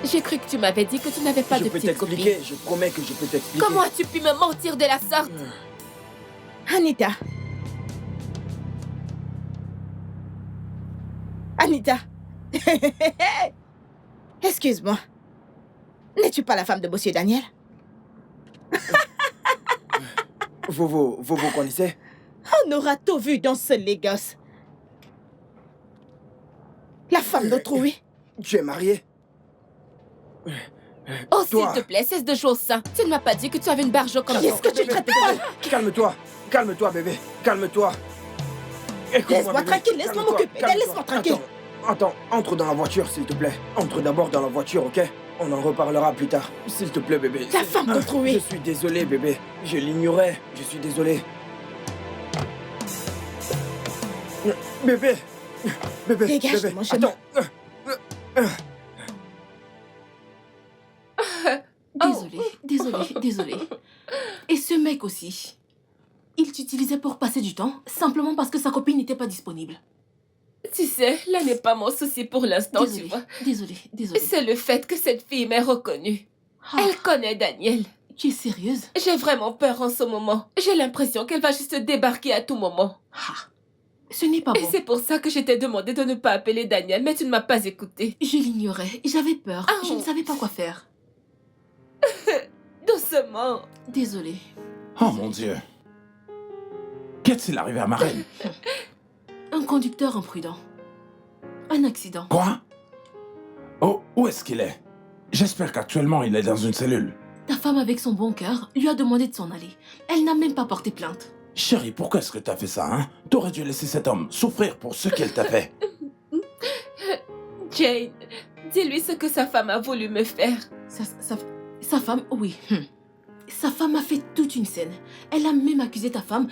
j'ai cru que tu m'avais dit que tu n'avais pas Je de peux petite copine. t'expliquer, je promets que je peux t'expliquer. Comment as-tu pu me mentir de la sorte? Anita, Anita. Excuse-moi. N'es-tu pas la femme de Monsieur Daniel? Vous connaissez? On aura tout vu dans ce Lagos. La femme d'autrui. Tu es marié? Oh, s'il Toi. te plaît, cesse de jouer au sein. Tu ne m'as pas dit que tu avais une barjo comme Qui ça. est-ce que tu traites mal? Calme-toi. Calme-toi, bébé. Calme-toi. Écoute-moi, Laisse-moi bébé. tranquille, laisse-moi Calme-toi, m'occuper. calme-toi. Laisse-moi tranquille. Attends, entre dans la voiture, s'il te plaît. Entre d'abord dans la voiture, ok? On en reparlera plus tard. S'il te plaît, bébé. La femme d'autrui. Je suis désolé, bébé. Je l'ignorais. Je suis désolé. Bébé. Bébé. Dégage bébé. de mon chemin. Attends. Désolé. Et ce mec aussi. Il t'utilisait pour passer du temps, simplement parce que sa copine n'était pas disponible. Tu sais, là n'est pas mon souci pour l'instant, tu vois. Désolé. C'est le fait que cette fille m'ait reconnue. Ah, Elle connaît Daniel. tu es sérieuse? J'ai vraiment peur en ce moment. J'ai l'impression qu'elle va juste débarquer à tout moment. Ah, ce n'est pas Et bon. c'est pour ça que je t'ai demandé de ne pas appeler Daniel, mais tu ne m'as pas écouté. Je l'ignorais. J'avais peur. Ah. Je ne savais pas quoi faire. Doucement. Désolée. Oh mon Dieu. Qu'est-il arrivé à ma reine? Un conducteur imprudent. Un accident. Quoi? Oh, où est-ce qu'il est? J'espère qu'actuellement il est dans une cellule. Ta femme, avec son bon cœur, lui a demandé de s'en aller. Elle n'a même pas porté plainte. Chérie, pourquoi est-ce que t'as fait ça, hein? T'aurais dû laisser cet homme souffrir pour ce qu'il t'a fait. Jane, dis-lui ce que sa femme a voulu me faire. Sa femme, oui. Sa femme a fait toute une scène. Elle a même accusé ta femme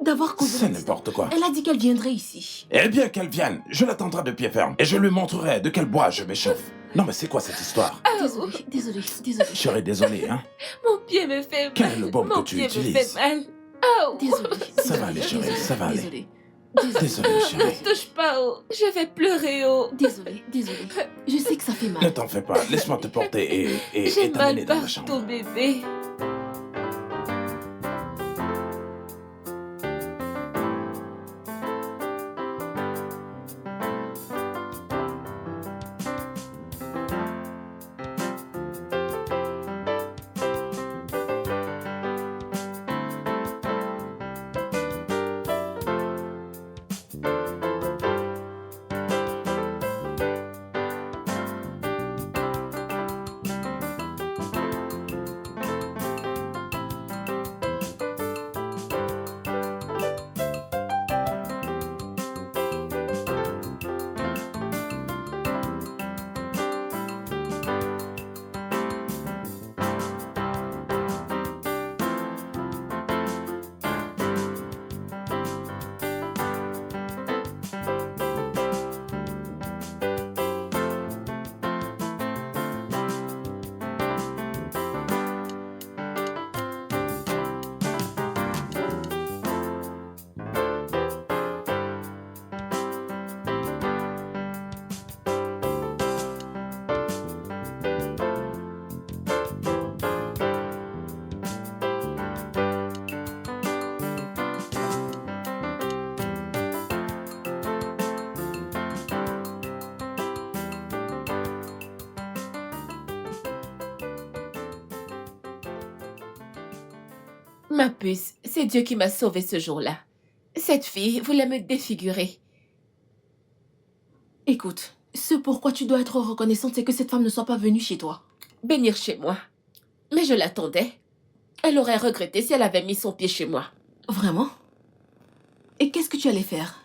d'avoir causé C'est l'accident. n'importe quoi. Elle a dit qu'elle viendrait ici. Eh bien qu'elle vienne, je l'attendrai de pied ferme et je lui montrerai de quel bois je m'échauffe. Non mais c'est quoi cette histoire? Désolée. Chérie, désolé, hein? Mon pied me fait mal. Quel est le baume Mon que tu pied me utilises? fait mal. Oh. Désolée. Ça va aller, chérie, ça va aller. Désolée. Désolé, chérie. Ne touche pas haut. Je vais pleurer haut. Désolée. Je sais que ça fait Ne mal. t'en fais pas, laisse-moi te porter et J'ai t'amener mal dans la partout, chambre. bébé. Ma puce, c'est Dieu qui m'a sauvée ce jour-là. Cette fille voulait me défigurer. Écoute, ce pourquoi tu dois être reconnaissante, c'est que cette femme ne soit pas venue chez toi. Bénir chez moi. Mais je l'attendais. Elle aurait regretté si elle avait mis son pied chez moi. Vraiment? Et qu'est-ce que tu allais faire?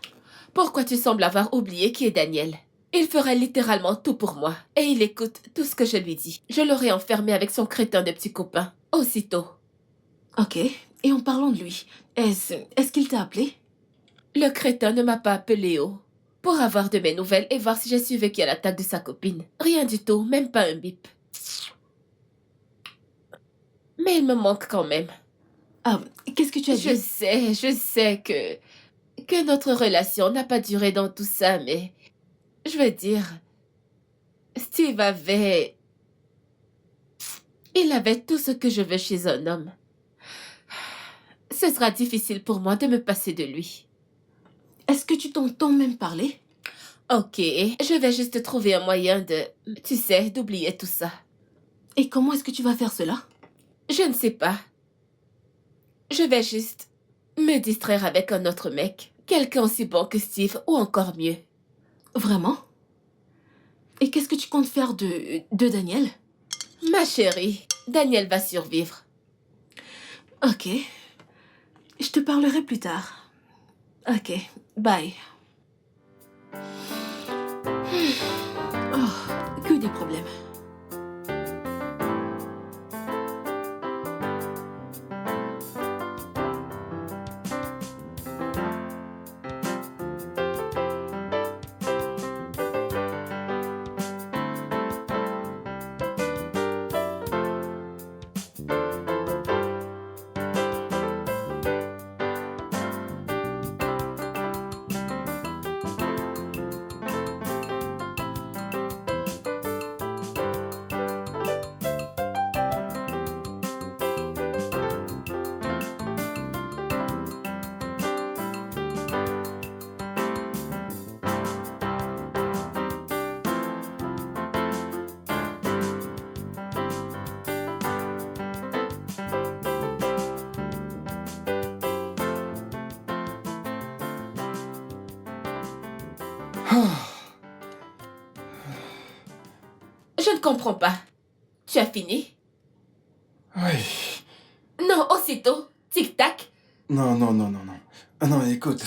Pourquoi tu sembles avoir oublié qui est Daniel? Il ferait littéralement tout pour moi. Et il écoute tout ce que je lui dis. Je l'aurais enfermé avec son crétin de petit copain. Aussitôt. Ok. Et en parlant de lui, est-ce qu'il t'a appelé? Le crétin ne m'a pas appelé pour avoir de mes nouvelles et voir si j'ai survécu à l'attaque de sa copine. Rien du tout, même pas un bip. Mais il me manque quand même. Ah, qu'est-ce que tu as dit? Je sais que notre relation n'a pas duré dans tout ça, mais je veux dire, Steve il avait tout ce que je veux chez un homme. Ce sera difficile pour moi de me passer de lui. Est-ce que tu t'entends même parler? Ok, je vais juste trouver un moyen de, tu sais, d'oublier tout ça. Et comment est-ce que tu vas faire cela? Je ne sais pas. Je vais juste me distraire avec un autre mec. Quelqu'un aussi bon que Steve ou encore mieux. Vraiment? Et qu'est-ce que tu comptes faire de Daniel? Ma chérie, Daniel va survivre. Ok. Je te parlerai plus tard. Ok, bye. Oh, que des problèmes. Je ne comprends pas. Tu as fini? Oui. Non, aussitôt. Tic-tac. Non, non, non, non, non. Ah non, écoute.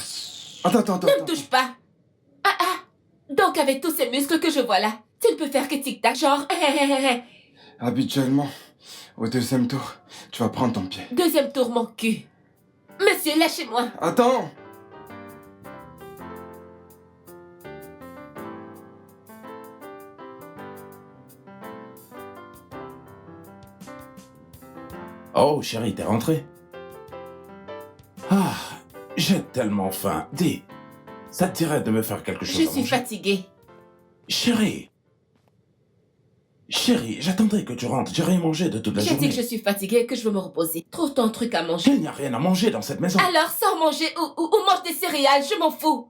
Attends. Ne me touche pas. Ah. Donc avec tous ces muscles que je vois là, tu ne peux faire que tic-tac, genre... Habituellement, au deuxième tour, tu vas prendre ton pied. Deuxième tour, mon cul. Monsieur, lâchez-moi. Attends! Oh, chérie, t'es rentrée? Ah, j'ai tellement faim. Dis, ça te dirait de me faire quelque chose Je à suis manger? fatiguée. Chérie, j'attendrai que tu rentres. J'ai rien mangé de toute la J'ai journée. dit que je suis fatiguée et que je veux me reposer. Trouve ton truc à manger. Il n'y a rien à manger dans cette maison. Alors, sors manger ou mange des céréales, je m'en fous.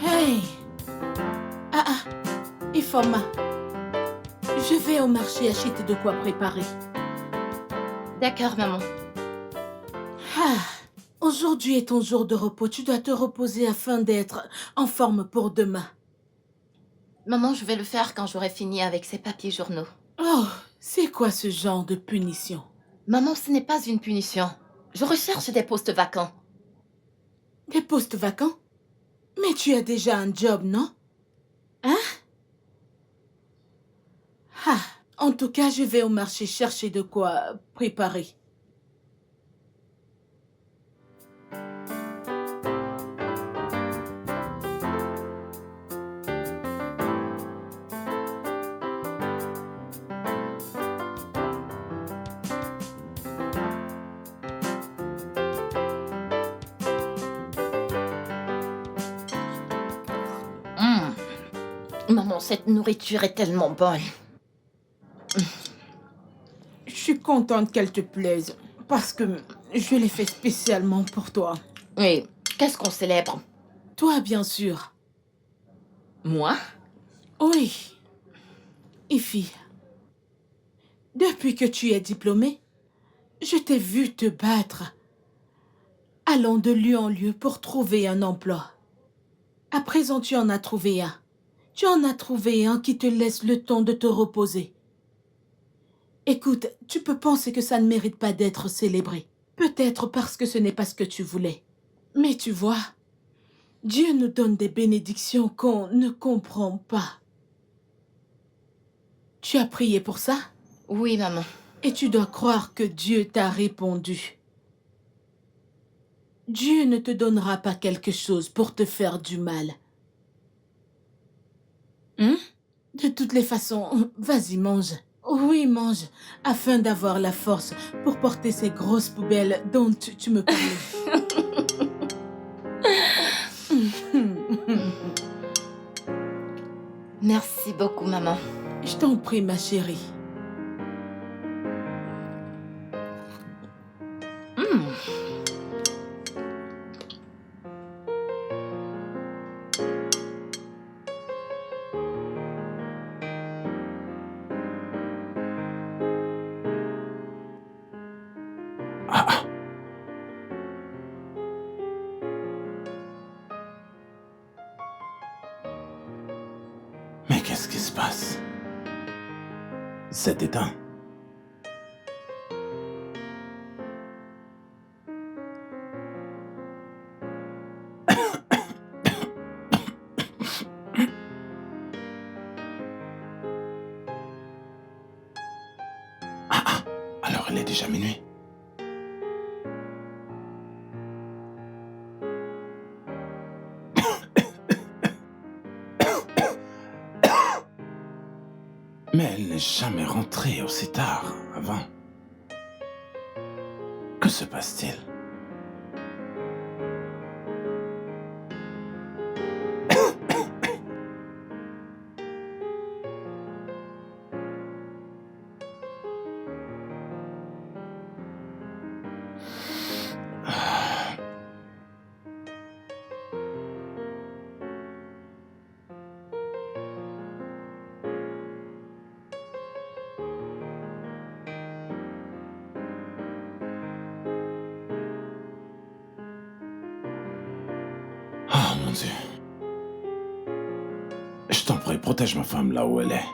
Hey! Ifoma, je vais au marché acheter de quoi préparer. D'accord, maman. Aujourd'hui est ton jour de repos. Tu dois te reposer afin d'être en forme pour demain. Maman, je vais le faire quand j'aurai fini avec ces papiers journaux. Oh, c'est quoi ce genre de punition? Maman, ce n'est pas une punition. Je recherche des postes vacants. Des postes vacants? Mais tu as déjà un job, non? Hein? En tout cas, je vais au marché chercher de quoi préparer. Maman, cette nourriture est tellement bonne. Je suis contente qu'elle te plaise, parce que je l'ai fait spécialement pour toi. Et qu'est-ce qu'on célèbre? Toi, bien sûr. Moi? Oui. Ify, depuis que tu es diplômée, je t'ai vu te battre, allant de lieu en lieu pour trouver un emploi. À présent, tu en as trouvé un. Tu en as trouvé un qui te laisse le temps de te reposer. Écoute, tu peux penser que ça ne mérite pas d'être célébré. Peut-être parce que ce n'est pas ce que tu voulais. Mais tu vois, Dieu nous donne des bénédictions qu'on ne comprend pas. Tu as prié pour ça? Oui, maman. Et tu dois croire que Dieu t'a répondu. Dieu ne te donnera pas quelque chose pour te faire du mal. De toutes les façons, vas-y, mange. Oui, mange, afin d'avoir la force pour porter ces grosses poubelles dont tu me parlais. Merci beaucoup, maman. Je t'en prie, ma chérie. Ah, mais qu'est-ce qui se passe? C'est éteint. Alors il est déjà minuit. Mais elle n'est jamais rentrée aussi tard avant. Que se passe-t-il? Oh mon Dieu. Je t'en prie, protège ma femme là où elle est.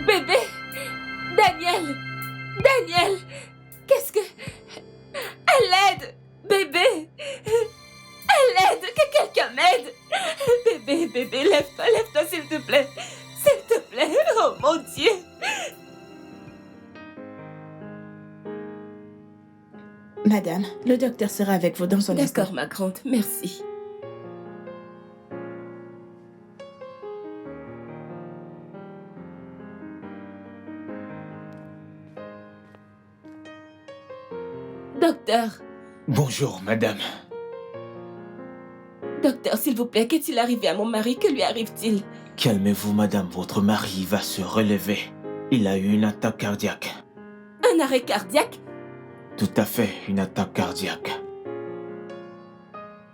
Bébé! Daniel! Daniel! Qu'est-ce que... Elle aide! Bébé! Elle aide! Que quelqu'un m'aide! Bébé, lève-toi, s'il te plaît! S'il te plaît! Oh mon Dieu! Madame, le docteur sera avec vous dans un instant. D'accord, ma grande, merci. Docteur, Bonjour, madame. docteur, s'il vous plaît, qu'est-il arrivé à mon mari? Que lui arrive-t-il? Calmez-vous, madame. Votre mari va se relever. Il a eu une attaque cardiaque. Un arrêt cardiaque? Tout à fait, une attaque cardiaque.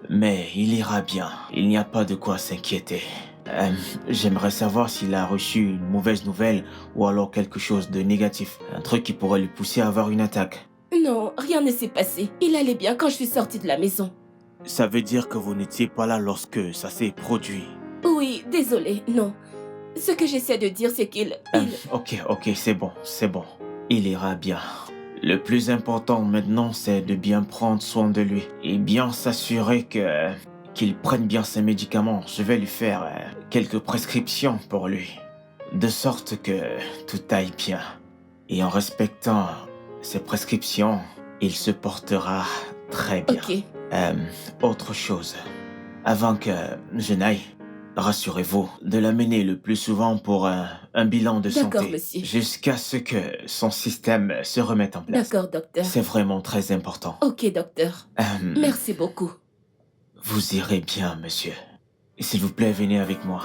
Mais il ira bien. Il n'y a pas de quoi s'inquiéter. J'aimerais savoir s'il a reçu une mauvaise nouvelle ou alors quelque chose de négatif. Un truc qui pourrait lui pousser à avoir une attaque. Non, rien ne s'est passé. Il allait bien quand je suis sortie de la maison. Ça veut dire que vous n'étiez pas là lorsque ça s'est produit. Oui, désolé, non. Ce que j'essaie de dire, c'est qu'il... Ok, c'est bon. Il ira bien. Le plus important maintenant, c'est de bien prendre soin de lui et bien s'assurer qu'il prenne bien ses médicaments. Je vais lui faire quelques prescriptions pour lui. de sorte que tout aille bien. Et en respectant ses prescriptions, il se portera très bien. Ok. Autre chose, avant que je n'aille, rassurez-vous de l'amener le plus souvent pour un bilan de D'accord, santé. monsieur. Jusqu'à ce que son système se remette en place. D'accord, docteur. C'est vraiment très important. Ok, docteur. Merci beaucoup. Vous irez bien, monsieur. S'il vous plaît, venez avec moi.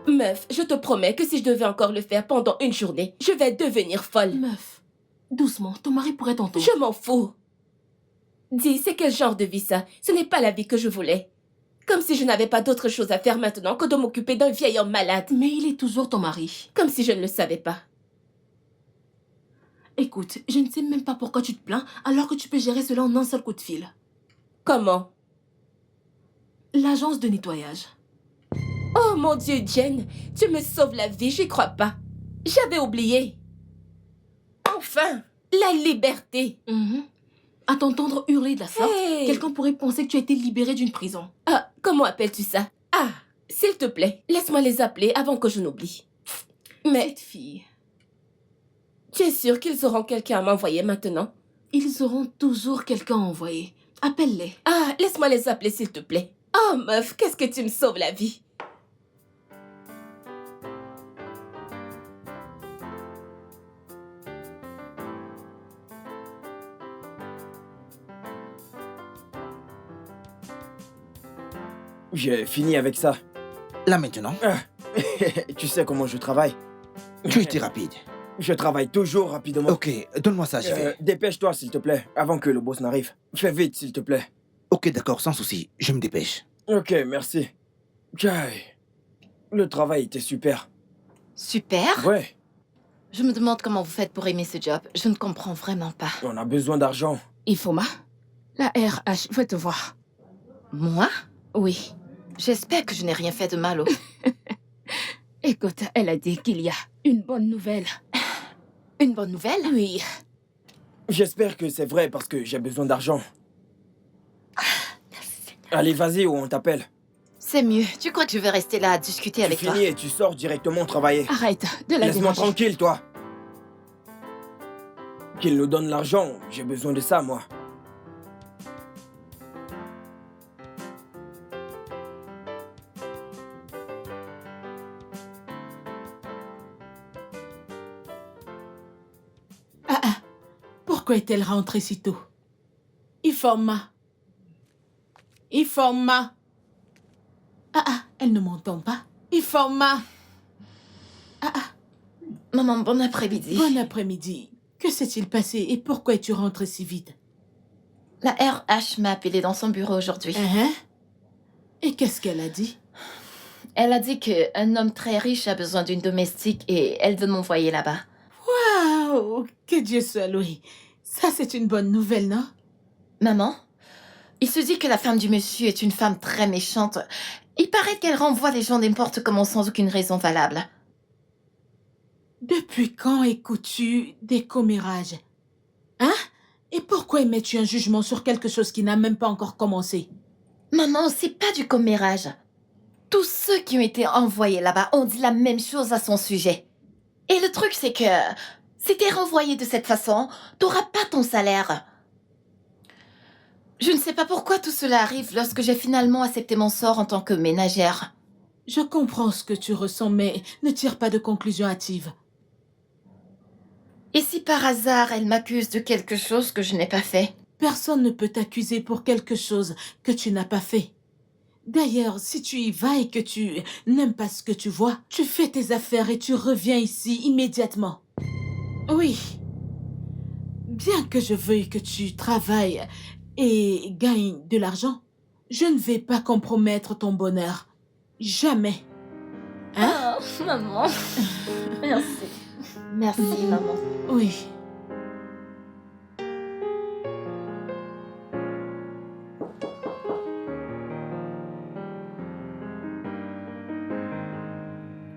Meuf, je te promets que si je devais encore le faire pendant une journée, je vais devenir folle. Meuf, doucement, ton mari pourrait t'entendre. Je m'en fous. Dis, c'est quel genre de vie ça? Ce n'est pas la vie que je voulais. Comme si je n'avais pas d'autre chose à faire maintenant que de m'occuper d'un vieil homme malade. Mais il est toujours ton mari. Comme si je ne le savais pas. Écoute, je ne sais même pas pourquoi tu te plains alors que tu peux gérer cela en un seul coup de fil. Comment? L'agence de nettoyage. Oh mon Dieu, Jen, tu me sauves la vie, j'y crois pas. J'avais oublié. Enfin, la liberté. À t'entendre hurler de la sorte, Hey. quelqu'un pourrait penser que tu as été libérée d'une prison. Ah, comment appelles-tu ça? Ah, s'il te plaît, laisse-moi les appeler avant que je n'oublie. Mais Cette fille, tu es sûr qu'ils auront quelqu'un à m'envoyer maintenant? ils auront toujours quelqu'un à envoyer. Appelle-les. Ah, laisse-moi les appeler, s'il te plaît. Oh, meuf, qu'est-ce que tu me sauves la vie. J'ai fini avec ça. Là maintenant, Tu sais comment je travaille. tu étais rapide. Je travaille toujours rapidement. Ok, donne-moi ça, je vais. Dépêche-toi, s'il te plaît, avant que le boss n'arrive. Fais vite, s'il te plaît. Ok, d'accord, sans souci, je me dépêche. Ok, merci. Jai, le travail était super. Super. Ouais, Je me demande comment vous faites pour aimer ce job. Je ne comprends vraiment pas. on a besoin d'argent. Ifoma, la RH veut te voir. Moi? Oui. J'espère que je n'ai rien fait de mal. Écoute, elle a dit qu'il y a une bonne nouvelle. Une bonne nouvelle? Oui. J'espère que c'est vrai parce que j'ai besoin d'argent. Allez, vas-y ou on t'appelle. C'est mieux. Tu crois que je vais rester là à discuter Tu avec toi? finis et tu sors directement travailler. Arrête de la Laisse-moi déranger. tranquille, toi. Qu'il nous donne l'argent, j'ai besoin de ça, moi. Pourquoi est-elle rentrée si tôt? Iforma. Iforma. Elle ne m'entend pas. Iforma. Maman, bon après-midi. Bon après-midi. Que s'est-il passé et pourquoi es-tu rentrée si vite? La RH m'a appelée dans son bureau aujourd'hui. Et qu'est-ce qu'elle a dit? Elle a dit qu'un homme très riche a besoin d'une domestique et elle veut m'envoyer là-bas. Waouh! Que Dieu soit loué. Ça, c'est une bonne nouvelle, non? Maman, il se dit que la femme du monsieur est une femme très méchante. Il paraît qu'elle renvoie les gens n'importe comment sans aucune raison valable. Depuis quand écoutes-tu des commérages? Et pourquoi émets-tu un jugement sur quelque chose qui n'a même pas encore commencé? Maman, c'est pas du commérage. Tous ceux qui ont été envoyés là-bas ont dit la même chose à son sujet. Et le truc, c'est que si t'es renvoyé de cette façon, t'auras pas ton salaire. Je ne sais pas pourquoi tout cela arrive lorsque j'ai finalement accepté mon sort en tant que ménagère. Je comprends ce que tu ressens, mais ne tire pas de conclusion hâtive. Et si par hasard elle m'accuse de quelque chose que je n'ai pas fait? Personne ne peut t'accuser pour quelque chose que tu n'as pas fait. D'ailleurs, si tu y vas et que tu n'aimes pas ce que tu vois, tu fais tes affaires et tu reviens ici immédiatement. Oui. Bien que je veuille que tu travailles et gagnes de l'argent, je ne vais pas compromettre ton bonheur. Jamais. Oh, maman. Merci. Merci, maman. Oui.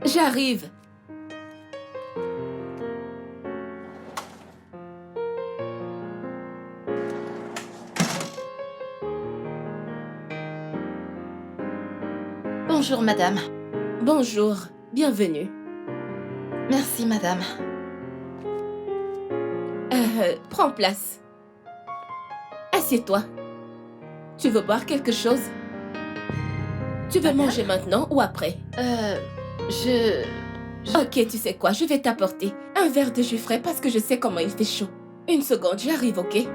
J'arrive. Bonjour, madame. Bonjour, bienvenue. Merci, madame. Prends place. Assieds-toi. Tu veux boire quelque chose? Tu veux manger maintenant ou après? Ok, tu sais quoi, je vais t'apporter un verre de jus frais parce que je sais comment il fait chaud. Une seconde, j'arrive, ok?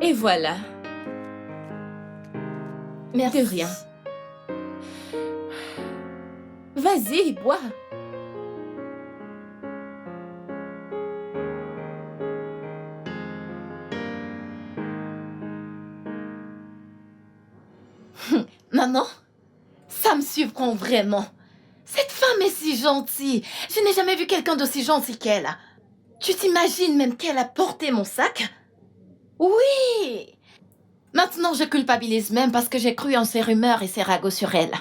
Et voilà. Merci. De rien. Vas-y, bois. Maman, ça me surprend vraiment. Cette femme est si gentille. Je n'ai jamais vu quelqu'un d'aussi gentil qu'elle. Tu t'imagines même qu'elle a porté mon sac? Oui! Maintenant, je culpabilise même parce que j'ai cru en ses rumeurs et ses ragots sur elle.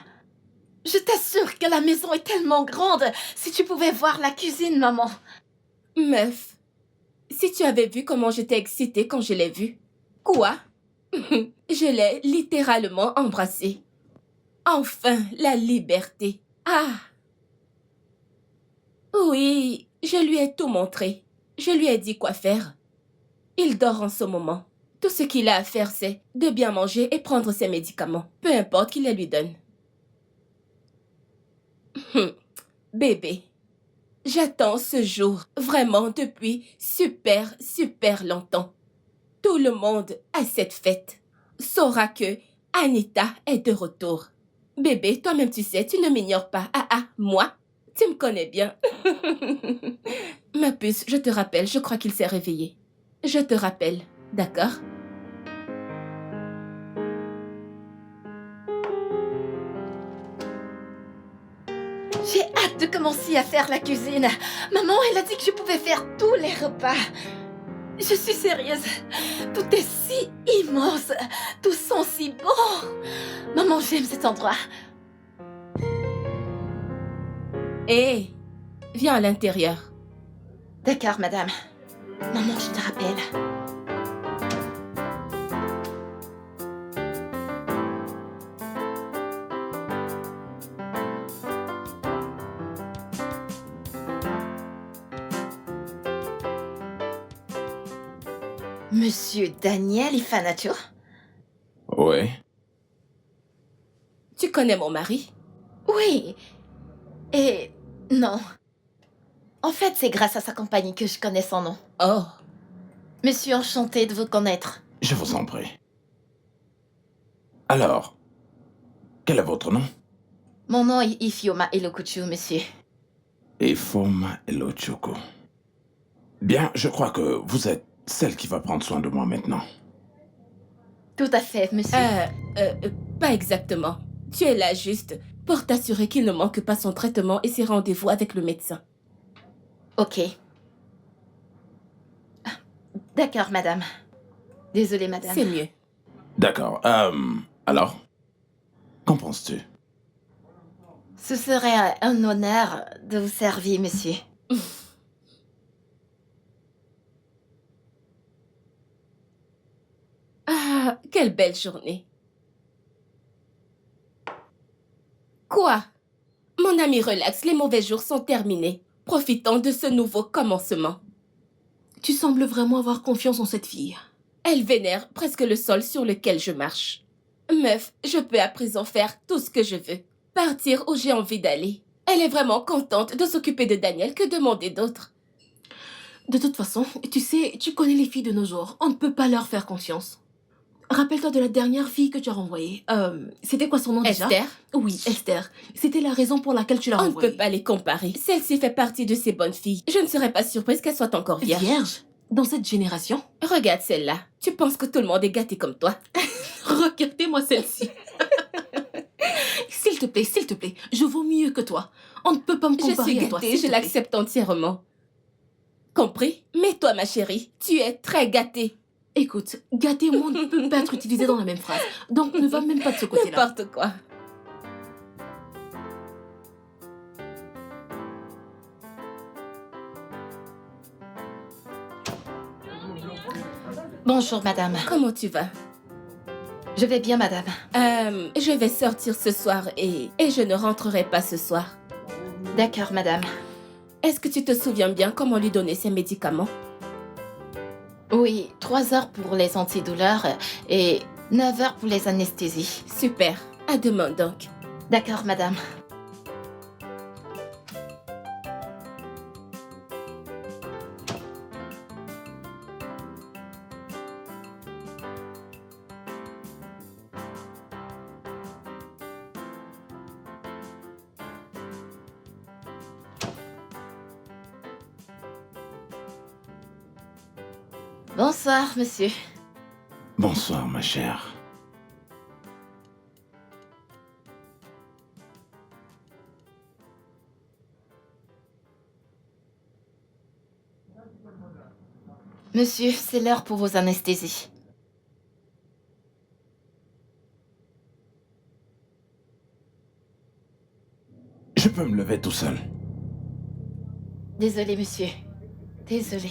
Je t'assure que la maison est tellement grande. Si tu pouvais voir la cuisine, maman. Meuf, si tu avais vu comment j'étais excitée quand je l'ai vue. Quoi? Je l'ai littéralement embrassée. Enfin, la liberté. Ah! Oui, je lui ai tout montré. Je lui ai dit quoi faire. Il dort en ce moment. Tout ce qu'il a à faire, c'est de bien manger et prendre ses médicaments. Peu importe qui les lui donne. Bébé, j'attends ce jour vraiment depuis super longtemps. Tout le monde à cette fête saura que Anita est de retour. Bébé, toi-même tu sais, tu ne m'ignores pas. Moi, tu me connais bien. Ma puce, je te rappelle, je crois qu'il s'est réveillé. Je te rappelle, d'accord? J'ai hâte de commencer à faire la cuisine. Maman, elle a dit que je pouvais faire tous les repas. Je suis sérieuse. Tout est si immense. Tout sent si bon. Maman, j'aime cet endroit. Hé, viens à l'intérieur. D'accord, madame. Maman, je te rappelle. Monsieur Daniel Ifanature? Oui. Tu connais mon mari? Oui. Et non. En fait, c'est grâce à sa compagnie que je connais son nom. Oh. Monsieur, enchanté de vous connaître. Je vous en prie. Alors, quel est votre nom? Mon nom est Ifioma Elokuchu, monsieur. Ifoma Elochoko. Bien, je crois que vous êtes celle qui va prendre soin de moi maintenant. Tout à fait, monsieur. Pas exactement. Tu es là juste pour t'assurer qu'il ne manque pas son traitement et ses rendez-vous avec le médecin. Ok. D'accord, madame. Désolée, madame. C'est mieux. D'accord. Alors, qu'en penses-tu? Ce serait un honneur de vous servir, monsieur. Ah, quelle belle journée. Quoi? Mon ami, relax, les mauvais jours sont terminés. Profitons de ce nouveau commencement. Tu sembles vraiment avoir confiance en cette fille. Elle vénère presque le sol sur lequel je marche. Meuf, je peux à présent faire tout ce que je veux. Partir où j'ai envie d'aller. Elle est vraiment contente de s'occuper de Daniel, que demander d'autre? De toute façon, tu sais, tu connais les filles de nos jours. On ne peut pas leur faire confiance. Rappelle-toi de la dernière fille que tu as renvoyée. C'était quoi son nom déjà? Esther? Oui, Esther. C'était la raison pour laquelle tu l'as On ne renvoyée. peut pas les comparer. Celle-ci fait partie de ces bonnes filles. Je ne serais pas surprise qu'elle soit encore vierge. Vierge? Dans cette génération? Regarde celle-là. Tu penses que tout le monde est gâté comme toi? Regardez-moi celle-ci. S'il te plaît, je vaux mieux que toi. On ne peut pas me Je comparer suis à toi. gâtée, je l'accepte entièrement. Compris? Mais toi, ma chérie, tu es très gâtée. Écoute, gâté et moi ne peut pas être utilisé dans la même phrase. Donc ne va même pas de ce côté-là. N'importe quoi. Bonjour, madame. Comment tu vas? Je vais bien, madame. Je vais sortir ce soir et je ne rentrerai pas ce soir. D'accord, madame. Est-ce que tu te souviens bien comment lui donner ses médicaments? Oui, 3 heures pour les antidouleurs et 9 heures pour les anesthésies. Super. À demain donc. D'accord, madame. Bonsoir, monsieur. Bonsoir, ma chère. Monsieur, c'est l'heure pour vos anesthésies. Je peux me lever tout seul. Désolé, monsieur. Désolé.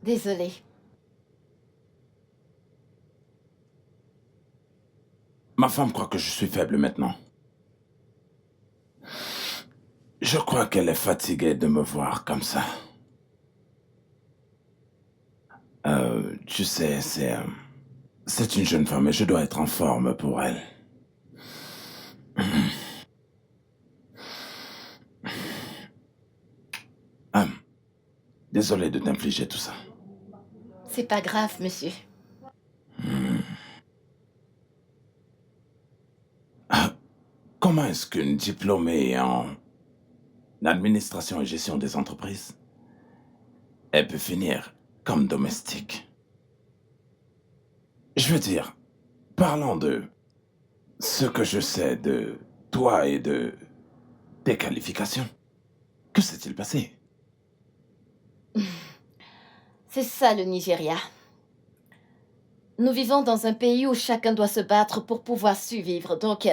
Désolé. Ma femme croit que je suis faible maintenant. Je crois qu'elle est fatiguée de me voir comme ça. Tu sais, c'est une jeune femme et je dois être en forme pour elle. Désolé de t'infliger tout ça. C'est pas grave, monsieur. Comment est-ce qu'une diplômée en administration et gestion des entreprises, elle peut finir comme domestique? Je veux dire, parlant de ce que je sais de toi et de tes qualifications, que s'est-il passé? C'est ça le Nigeria. Nous vivons dans un pays où chacun doit se battre pour pouvoir survivre, donc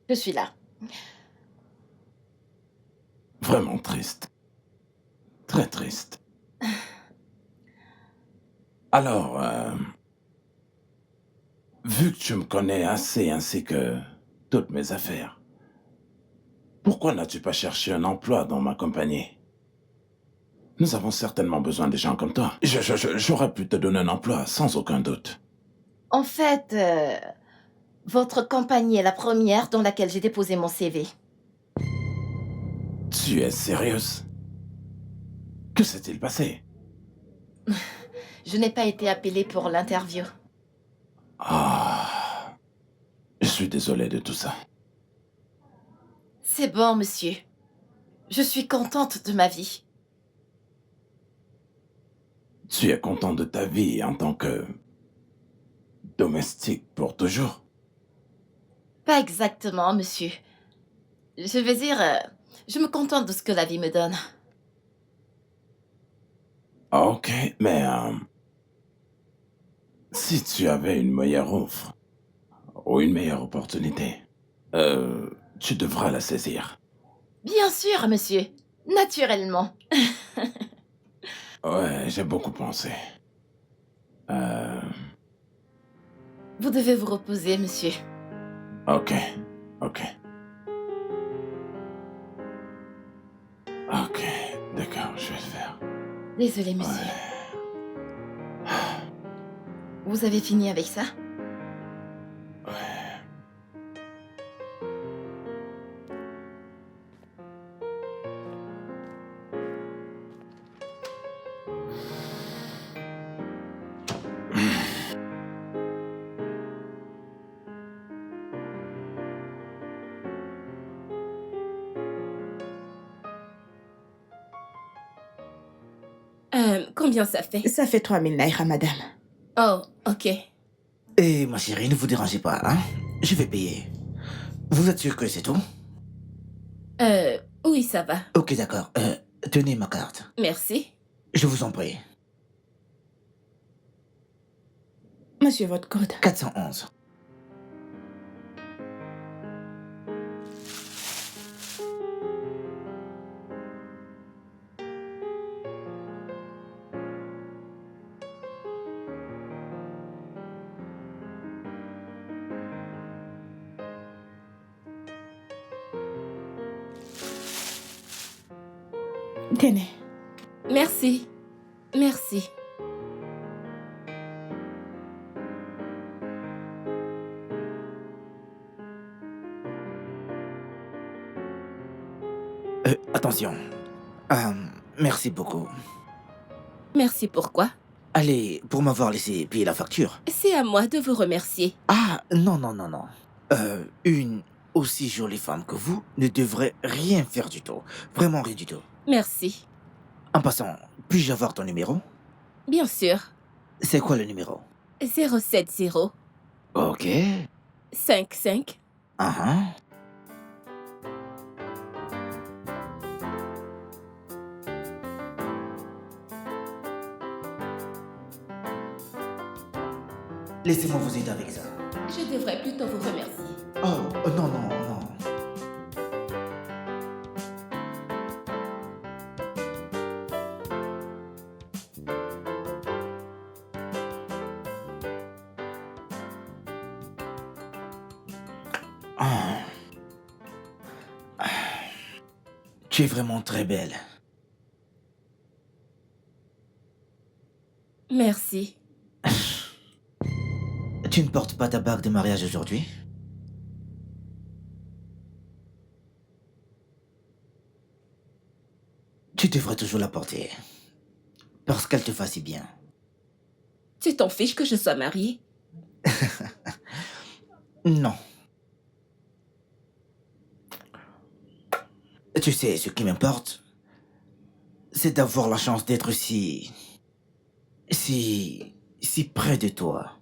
je suis là. Vraiment triste. Très triste. Alors, vu que tu me connais assez ainsi que toutes mes affaires, pourquoi n'as-tu pas cherché un emploi dans ma compagnie? Nous avons certainement besoin de gens comme toi. J'aurais pu te donner un emploi, sans aucun doute. En fait, votre compagnie est la première dans laquelle j'ai déposé mon CV. Tu es sérieuse? Que s'est-il passé? Je n'ai pas été appelée pour l'interview. Ah, je suis désolé de tout ça. C'est bon, monsieur. Je suis contente de ma vie. Tu es content de ta vie en tant que domestique pour toujours? Pas exactement, monsieur. Je veux dire, je me contente de ce que la vie me donne. Ok, mais si tu avais une meilleure offre ou une meilleure opportunité, tu devras la saisir. Bien sûr, monsieur. Naturellement. Ouais, j'ai beaucoup pensé. Vous devez vous reposer, monsieur. Ok, ok. Ok, d'accord, je vais le faire. Désolé, monsieur. Ouais. Vous avez fini avec ça? Ouais. Combien ça fait? Ça fait 3000 naira, madame. Oh, ok. Et ma chérie, ne vous dérangez pas, hein? Je vais payer. Vous êtes sûr que c'est tout? Oui, ça va. Ok, d'accord. Tenez ma carte. Merci. Je vous en prie. Monsieur, votre code. 411. Tenez. Merci. Merci. Attention. Merci beaucoup. Merci pourquoi? Allez, pour m'avoir laissé payer la facture. C'est à moi de vous remercier. Ah, non, non, non, non. Une aussi jolie femme que vous ne devrait rien faire du tout. Vraiment rien du tout. Merci. En passant, puis-je avoir ton numéro? Bien sûr. C'est quoi le numéro? 070 Ok. 55 Uh-huh. Laissez-moi vous aider avec ça. Je devrais plutôt vous remercier. Oh, non, non, non. Ah. Tu es vraiment très belle. Merci. Tu ne portes pas ta bague de mariage aujourd'hui? Tu devrais toujours la porter. Parce qu'elle te fait si bien. Tu t'en fiches que je sois mariée? Non. Tu sais, ce qui m'importe, c'est d'avoir la chance d'être si près de toi.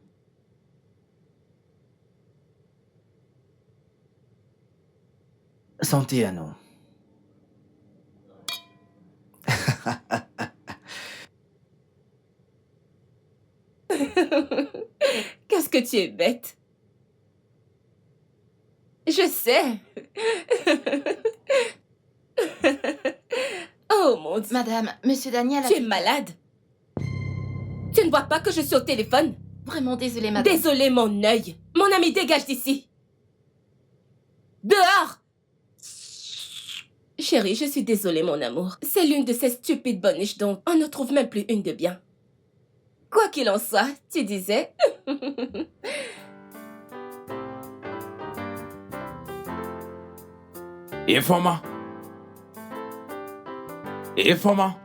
Santé à nous. Qu'est-ce que tu es bête? Je sais. Oh mon Dieu. Madame, monsieur Daniel a... Tu es malade. Tu ne vois pas que je suis au téléphone? Vraiment désolée, madame. Désolé, mon œil. Mon ami, dégage d'ici. Dehors! Chérie, je suis désolée, mon amour. C'est l'une de ces stupides boniches dont on ne trouve même plus une de bien. Quoi qu'il en soit, tu disais... Informa. Informa.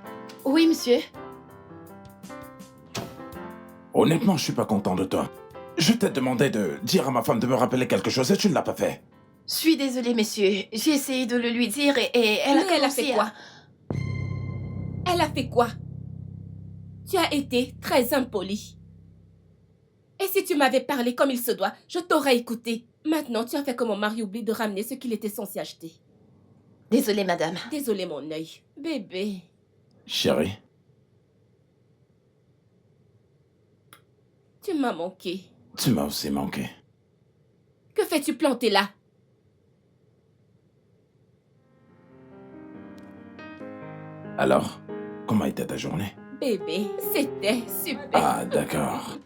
Oui, monsieur. Honnêtement, je suis pas content de toi. Je t'ai demandé de dire à ma femme de me rappeler quelque chose et tu ne l'as pas fait. Je suis désolée, monsieur. J'ai essayé de le lui dire et elle a Mais elle a commencé fait à... quoi? Elle a fait quoi? Tu as été très impoli. Et si tu m'avais parlé comme il se doit, je t'aurais écouté. Maintenant, tu as fait que mon mari oublie de ramener ce qu'il était censé acheter. Désolée, madame. Désolé, mon œil. Bébé. Chérie, Tu m'as manqué. tu m'as aussi manqué. Que fais-tu planter là? Alors, comment était ta journée? Bébé, c'était super. Ah, d'accord.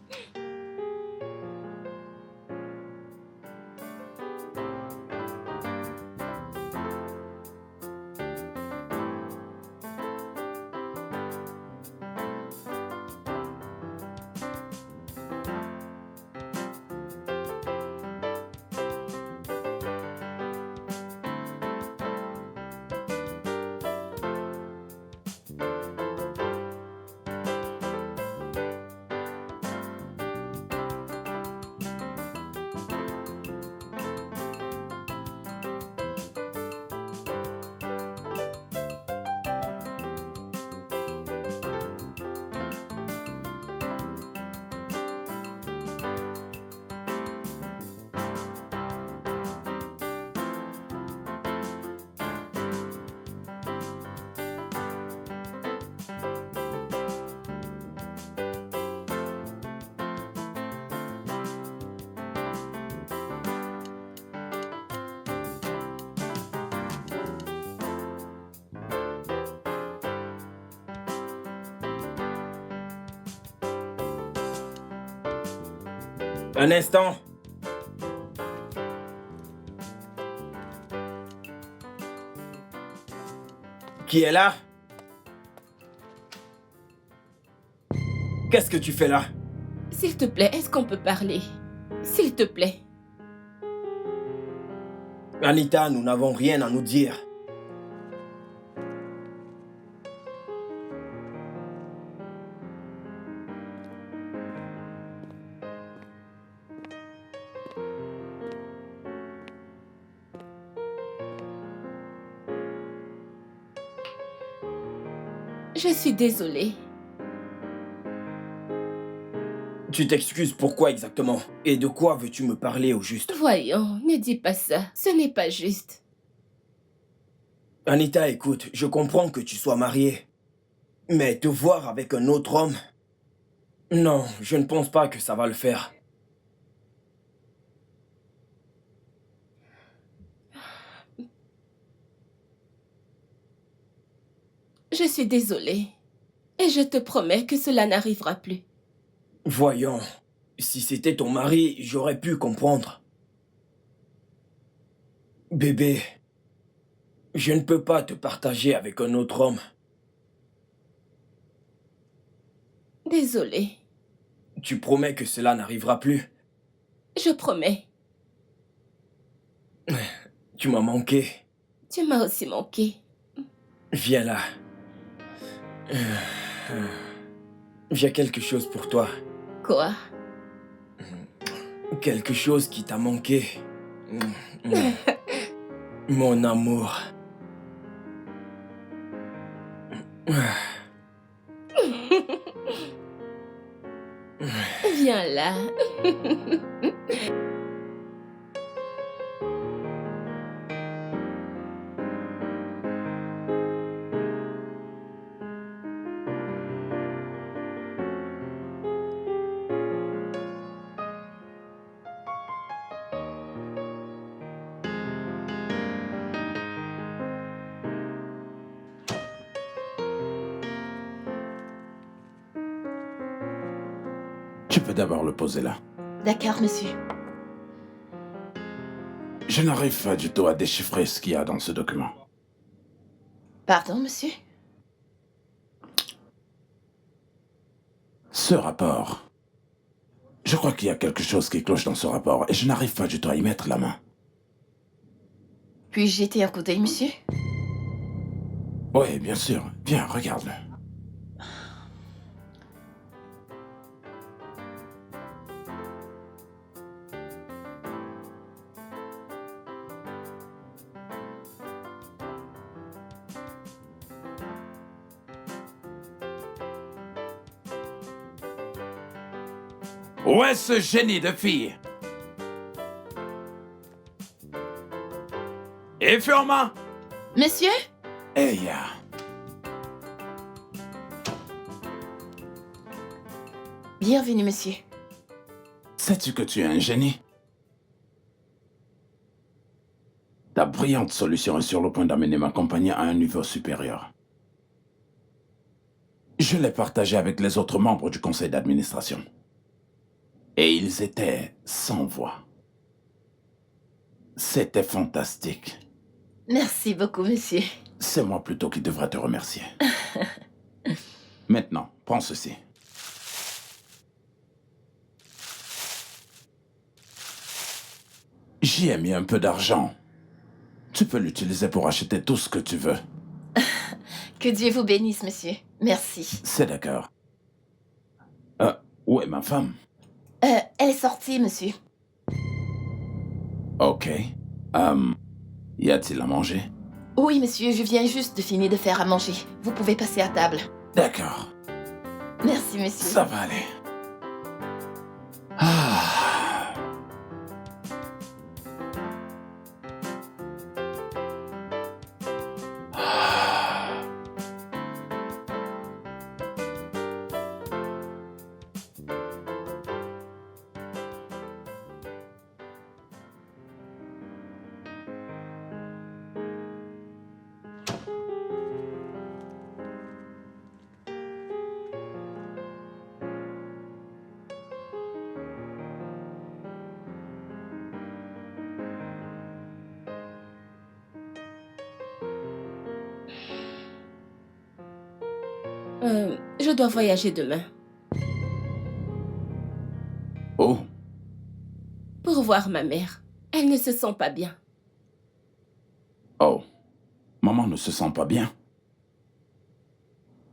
Un instant. Qui est là? Qu'est-ce que tu fais là? S'il te plaît, est-ce qu'on peut parler? S'il te plaît. Anita, nous n'avons rien à nous dire. Je suis désolée. Tu t'excuses pourquoi exactement? Et de quoi veux-tu me parler au juste? Voyons, ne dis pas ça. Ce n'est pas juste. Anita, écoute, je comprends que tu sois mariée. Mais te voir avec un autre homme... Non, je ne pense pas que ça va le faire. Je suis désolée. Et je te promets que cela n'arrivera plus. Voyons, si c'était ton mari, j'aurais pu comprendre. Bébé, je ne peux pas te partager avec un autre homme. Désolée. Tu promets que cela n'arrivera plus? Je promets. Tu m'as manqué. Tu m'as aussi manqué. Viens là. J'ai quelque chose pour toi. Quoi? Quelque chose qui t'a manqué. Mon amour. Viens là. Tu vais d'abord le poser là. D'accord, monsieur. Je n'arrive pas du tout à déchiffrer ce qu'il y a dans ce document. Pardon, monsieur? Ce rapport. Je crois qu'il y a quelque chose qui cloche dans ce rapport et je n'arrive pas du tout à y mettre la main. Puis-je jeter un coup d'œil, monsieur? Oui, bien sûr. Viens, regarde-le. Où est ce génie de fille? Et Firma? Monsieur? Eya. Bienvenue, monsieur. Sais-tu que tu es un génie? Ta brillante solution est sur le point d'amener ma compagnie à un niveau supérieur. Je l'ai partagée avec les autres membres du conseil d'administration. Et ils étaient sans voix. C'était fantastique. Merci beaucoup, monsieur. C'est moi plutôt qui devrais te remercier. Maintenant, prends ceci. J'y ai mis un peu d'argent. Tu peux l'utiliser pour acheter tout ce que tu veux. Que Dieu vous bénisse, monsieur. Merci. C'est d'accord. Où est ma femme? Elle est sortie, monsieur. Ok. Y a-t-il à manger? Oui, monsieur, je viens juste de finir de faire à manger. Vous pouvez passer à table. D'accord. Merci, monsieur. Ça va aller. Ah. Je dois voyager demain. Oh. Pour voir ma mère. Elle ne se sent pas bien. Oh. Maman ne se sent pas bien.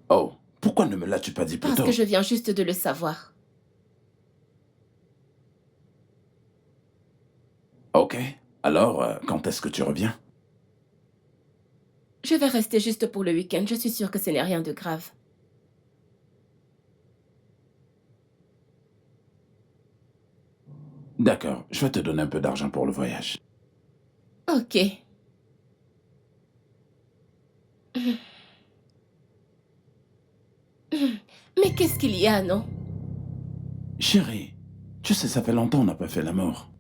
Oh. Pourquoi ne me l'as-tu pas dit plus Parce tôt? que je viens juste de le savoir. Ok. Alors, quand est-ce que tu reviens? Je vais rester juste pour le week-end. Je suis sûre que ce n'est rien de grave. D'accord. Je vais te donner un peu d'argent pour le voyage. Ok. Mais qu'est-ce qu'il y a, non? Chérie, tu sais, ça fait longtemps qu'on n'a pas fait l'amour.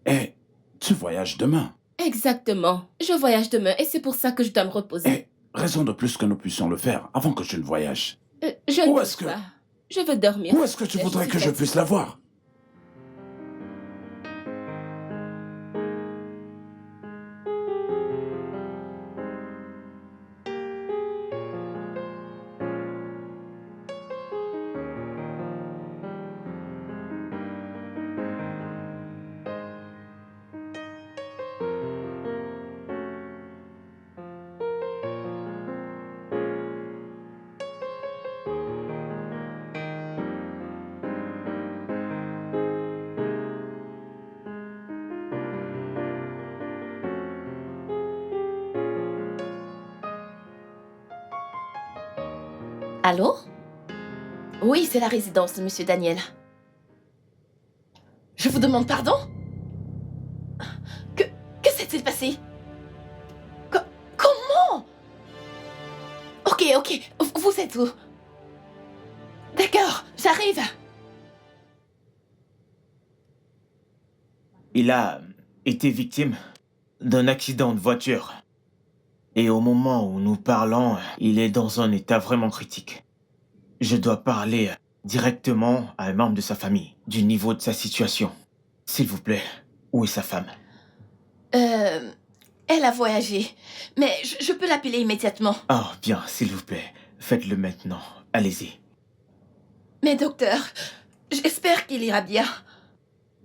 Et tu voyages demain. Exactement. Je voyage demain et c'est pour ça que je dois me reposer. Et raison de plus que nous puissions le faire avant que tu ne voyages. Je Où ne est-ce peux que... pas. Je veux dormir. Où est-ce que tu voudrais que je puisse la voir? Allô? Oui, c'est la résidence de monsieur Daniel. Je vous demande pardon? Que s'est-il passé? Comment? Ok, vous êtes où? D'accord, j'arrive. Il a été victime d'un accident de voiture. Et au moment où nous parlons, il est dans un état vraiment critique. Je dois parler directement à un membre de sa famille, du niveau de sa situation. S'il vous plaît, où est sa femme? Elle a voyagé, mais je peux l'appeler immédiatement. Ah, bien, s'il vous plaît, faites-le maintenant. Allez-y. Mais docteur, j'espère qu'il ira bien.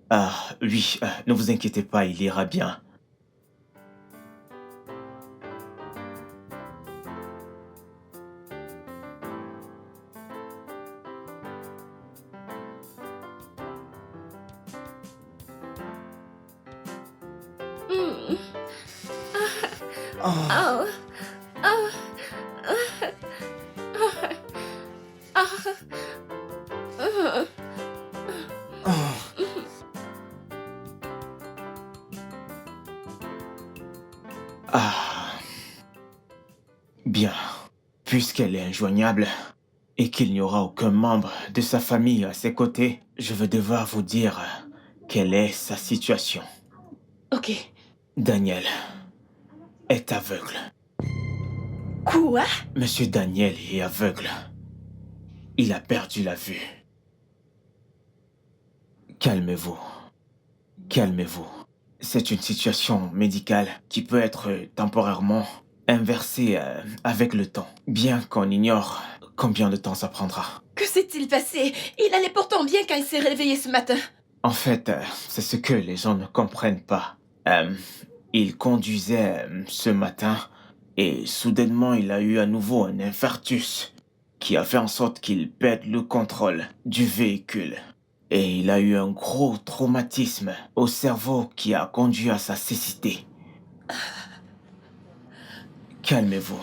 Ah, oui, ne vous inquiétez pas, il ira bien. Hmm. Oh, Oh. Oh. Ah. oh. Ah. Bien. Puisqu'elle est injoignable et qu'il n'y aura aucun membre de sa famille à ses côtés, je vais devoir vous dire quelle est sa situation. Ok. Daniel est aveugle. Quoi? Monsieur Daniel est aveugle. Il a perdu la vue. Calmez-vous. Calmez-vous. C'est une situation médicale qui peut être temporairement inversée avec le temps, bien qu'on ignore combien de temps ça prendra. Que s'est-il passé? Il allait pourtant bien quand il s'est réveillé ce matin. En fait, c'est ce que les gens ne comprennent pas. Il conduisait ce matin et soudainement il a eu à nouveau un infarctus qui a fait en sorte qu'il perde le contrôle du véhicule. Et il a eu un gros traumatisme au cerveau qui a conduit à sa cécité. Calmez-vous.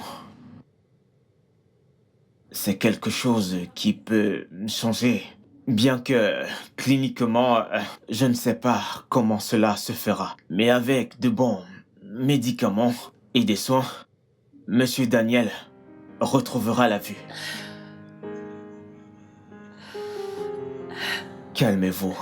C'est quelque chose qui peut changer. Bien que, cliniquement, je ne sais pas comment cela se fera. Mais avec de bons médicaments et des soins, Monsieur Daniel retrouvera la vue. Calmez-vous.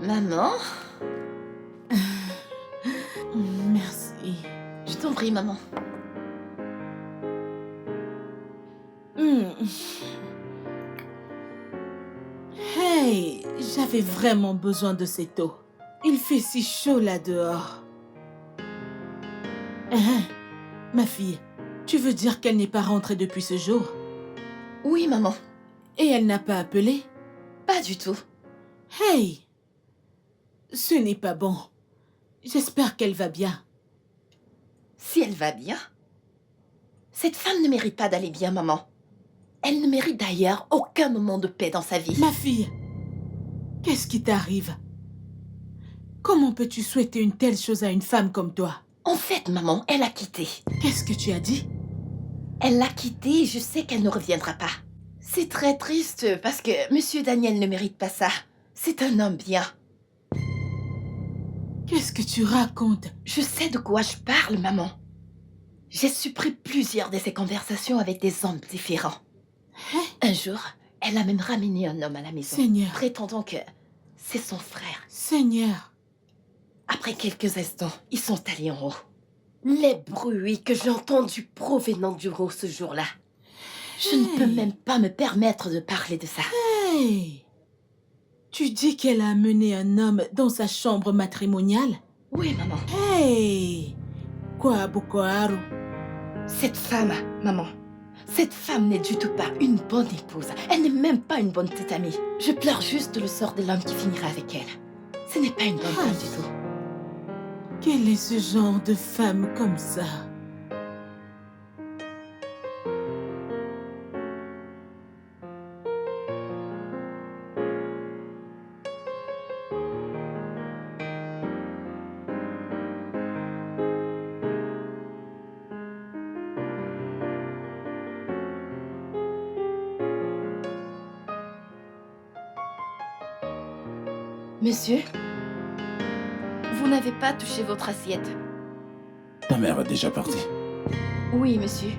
Maman? Merci. Je t'en prie, maman. Hey, j'avais vraiment besoin de cette eau. Il fait si chaud là dehors. Ma fille, tu veux dire qu'elle n'est pas rentrée depuis ce jour? Oui, maman. Et elle n'a pas appelé? Pas du tout. Hey! Ce n'est pas bon. J'espère qu'elle va bien. Si elle va bien? Cette femme ne mérite pas d'aller bien, maman. Elle ne mérite d'ailleurs aucun moment de paix dans sa vie. Ma fille, qu'est-ce qui t'arrive? Comment peux-tu souhaiter une telle chose à une femme comme toi? En fait, maman, elle a quitté. Qu'est-ce que tu as dit? Elle l'a quitté et je sais qu'elle ne reviendra pas. C'est très triste parce que Monsieur Daniel ne mérite pas ça. C'est un homme bien. Qu'est-ce que tu racontes? Je sais de quoi je parle, maman. J'ai supprimé plusieurs de ses conversations avec des hommes différents. Hein? Un jour, elle a même ramené un homme à la maison, Seigneur. prétendant que c'est son frère. Seigneur. Après quelques instants, ils sont allés en haut. Les bruits que j'ai entendus provenant du haut ce jour-là. Je ne peux même pas me permettre de parler de ça. Hey! Tu dis qu'elle a amené un homme dans sa chambre matrimoniale? Oui, maman. Hey! Quoi, Boko Haru? Cette femme, maman, cette femme n'est du tout pas une bonne épouse. Elle n'est même pas une bonne tête amie. Je pleure juste le sort de l'homme qui finira avec elle. Ce n'est pas une bonne femme du tout. Quel est ce genre de femme comme ça? Monsieur, vous n'avez pas touché votre assiette. Ta mère est déjà partie. Oui, monsieur.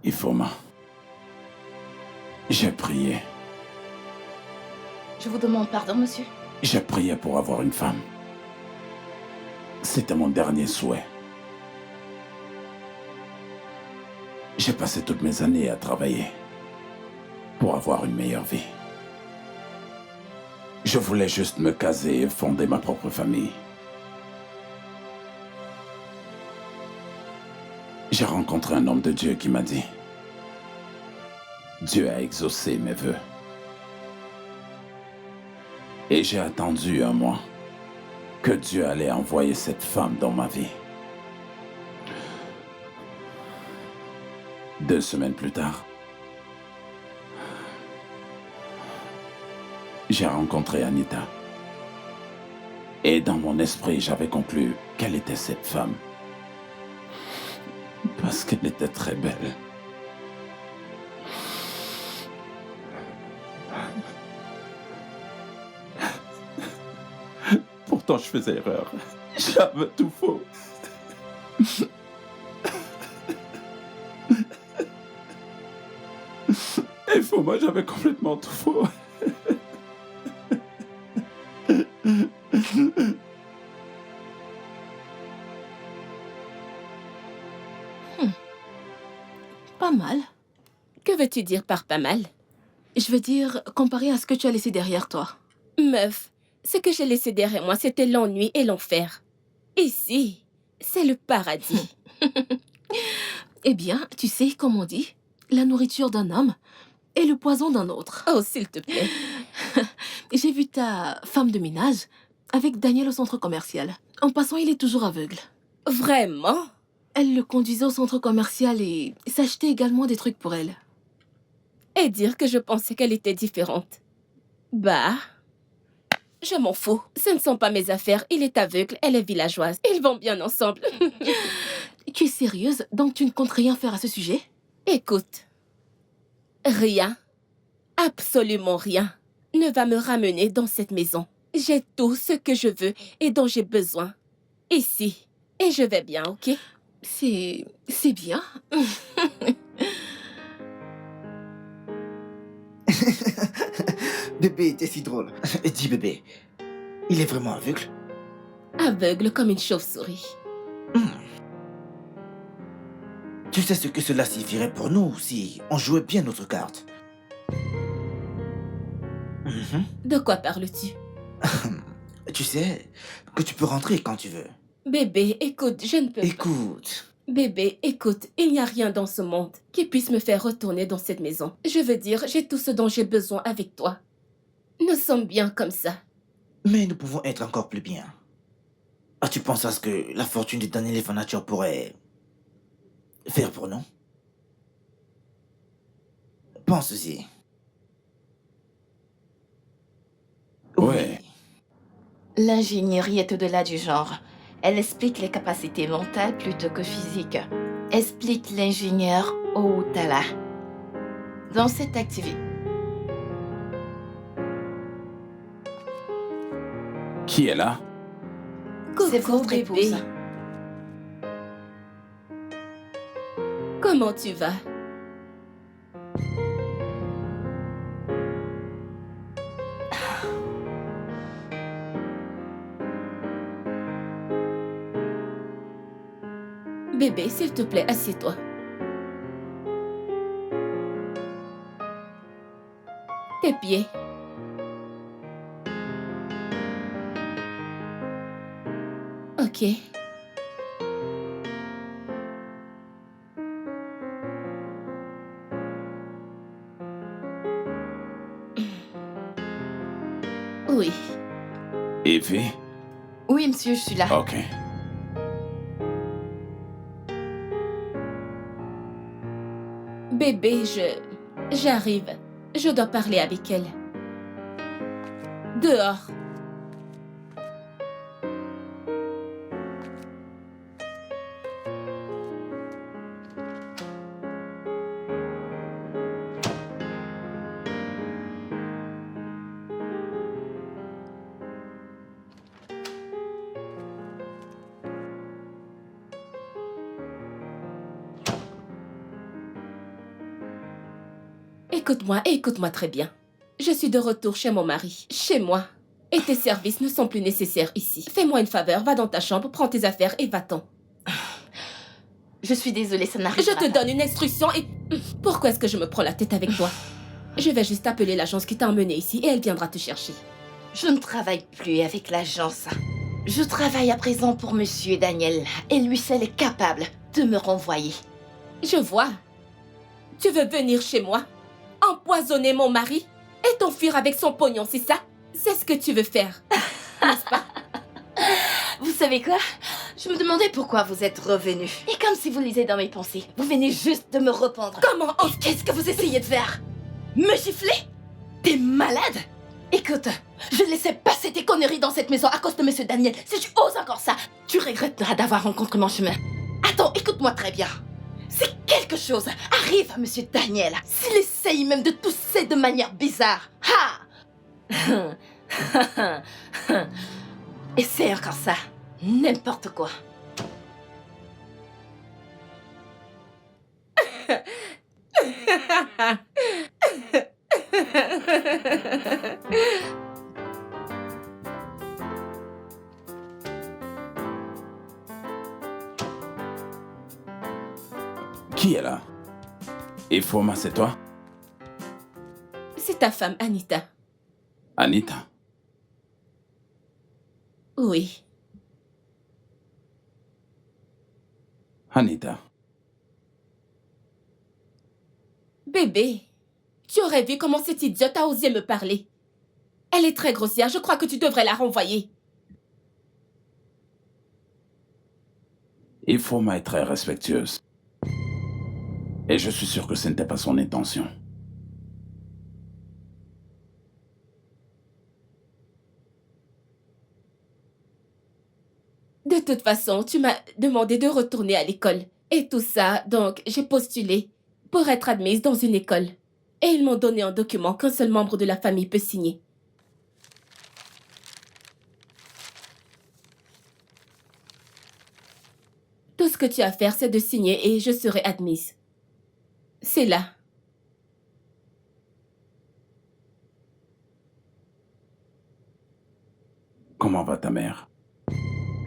Ifoma, j'ai prié. Je vous demande pardon, monsieur. J'ai prié pour avoir une femme. C'était mon dernier souhait. J'ai passé toutes mes années à travailler pour avoir une meilleure vie. Je voulais juste me caser et fonder ma propre famille. J'ai rencontré un homme de Dieu qui m'a dit: Dieu a exaucé mes vœux. Et j'ai attendu un mois que Dieu allait envoyer cette femme dans ma vie. 2 semaines plus tard, j'ai rencontré Anita. Et dans mon esprit, j'avais conclu qu'elle était cette femme. Parce qu'elle était très belle. Pourtant, je faisais erreur. J'avais tout faux. Et faut moi, j'avais complètement tout faux. Pas mal. Que veux-tu dire par pas mal? Je veux dire, comparé à ce que tu as laissé derrière toi. Meuf, ce que j'ai laissé derrière moi, c'était l'ennui et l'enfer. Ici, c'est le paradis. Eh bien, tu sais, comme on dit, la nourriture d'un homme est le poison d'un autre. Oh, s'il te plaît. J'ai vu ta femme de ménage avec Daniel au centre commercial. En passant, il est toujours aveugle. Vraiment? Elle le conduisait au centre commercial et s'achetait également des trucs pour elle. Et dire que je pensais qu'elle était différente. Bah, je m'en fous. Ce ne sont pas mes affaires. Il est aveugle, elle est villageoise. Ils vont bien ensemble. Tu es sérieuse? Donc tu ne comptes rien faire à ce sujet? Écoute, rien, absolument rien, ne va me ramener dans cette maison. J'ai tout ce que je veux et dont j'ai besoin. Ici. Et je vais bien, ok? C'est bien. Bébé, t'es si drôle. Dis bébé, il est vraiment aveugle? Aveugle comme une chauve-souris. Tu sais ce que cela signifierait pour nous si on jouait bien notre carte? De quoi parles-tu? Tu sais que tu peux rentrer quand tu veux. Bébé, écoute, je ne peux pas. Écoute, Bébé, écoute, il n'y a rien dans ce monde qui puisse me faire retourner dans cette maison. Je veux dire, j'ai tout ce dont j'ai besoin avec toi. Nous sommes bien comme ça. mais nous pouvons être encore plus bien. As-tu pensé à ce que la fortune de Daniel et Furniture pourrait faire pour nous? Pense-y. Ouais. L'ingénierie est au-delà du genre. Elle explique les capacités mentales plutôt que physiques. Explique l'ingénieur Outala. Dans cette activité, Qui est là? c'est Coucou, votre bébé. épouse. Comment tu vas? Bébé, s'il te plaît, assieds-toi. Tes pieds. Ok. Oui. Evie? Oui, monsieur, je suis là. Ok. Bébé, j'arrive. Je dois parler avec elle. Dehors. Écoute-moi et écoute-moi très bien. Je suis de retour chez mon mari, chez moi. Et tes services ne sont plus nécessaires ici. Fais-moi une faveur, va dans ta chambre, prends tes affaires et va-t'en. Je suis désolée, ça n'arrive Je pas. te donne une instruction et... Pourquoi est-ce que je me prends la tête avec toi? Je vais juste appeler l'agence qui t'a emmené ici et elle viendra te chercher. Je ne travaille plus avec l'agence. Je travaille à présent pour Monsieur Daniel. Et lui seul est capable de me renvoyer. Je vois. Tu veux venir chez moi, empoisonner mon mari et t'enfuir avec son pognon, c'est ça? C'est ce que tu veux faire, n'est-ce pas? Vous savez quoi? Je me demandais pourquoi vous êtes revenu. Et comme si vous lisez dans mes pensées, vous venez juste de me répondre. Comment? Et qu'est-ce que vous essayez de faire? Me gifler? T'es malade? Écoute, je laissais passer tes conneries dans cette maison à cause de Monsieur Daniel. Si tu oses encore ça, tu regretteras d'avoir rencontré mon chemin. Attends, écoute-moi très bien. Si quelque chose arrive à Monsieur Daniel, s'il essaye même de tousser de manière bizarre, essaie encore ça. N'importe quoi. Qui est là? Ifoma, c'est toi? C'est ta femme, Anita. Anita? Oui. Anita. Bébé, tu aurais vu comment cette idiote a osé me parler. Elle est très grossière, je crois que tu devrais la renvoyer. Ifoma est très respectueuse. Et je suis sûr que ce n'était pas son intention. De toute façon, tu m'as demandé de retourner à l'école. Et tout ça, donc j'ai postulé pour être admise dans une école. Et ils m'ont donné un document qu'un seul membre de la famille peut signer. Tout ce que tu as à faire, c'est de signer et je serai admise. C'est là. Comment va ta mère?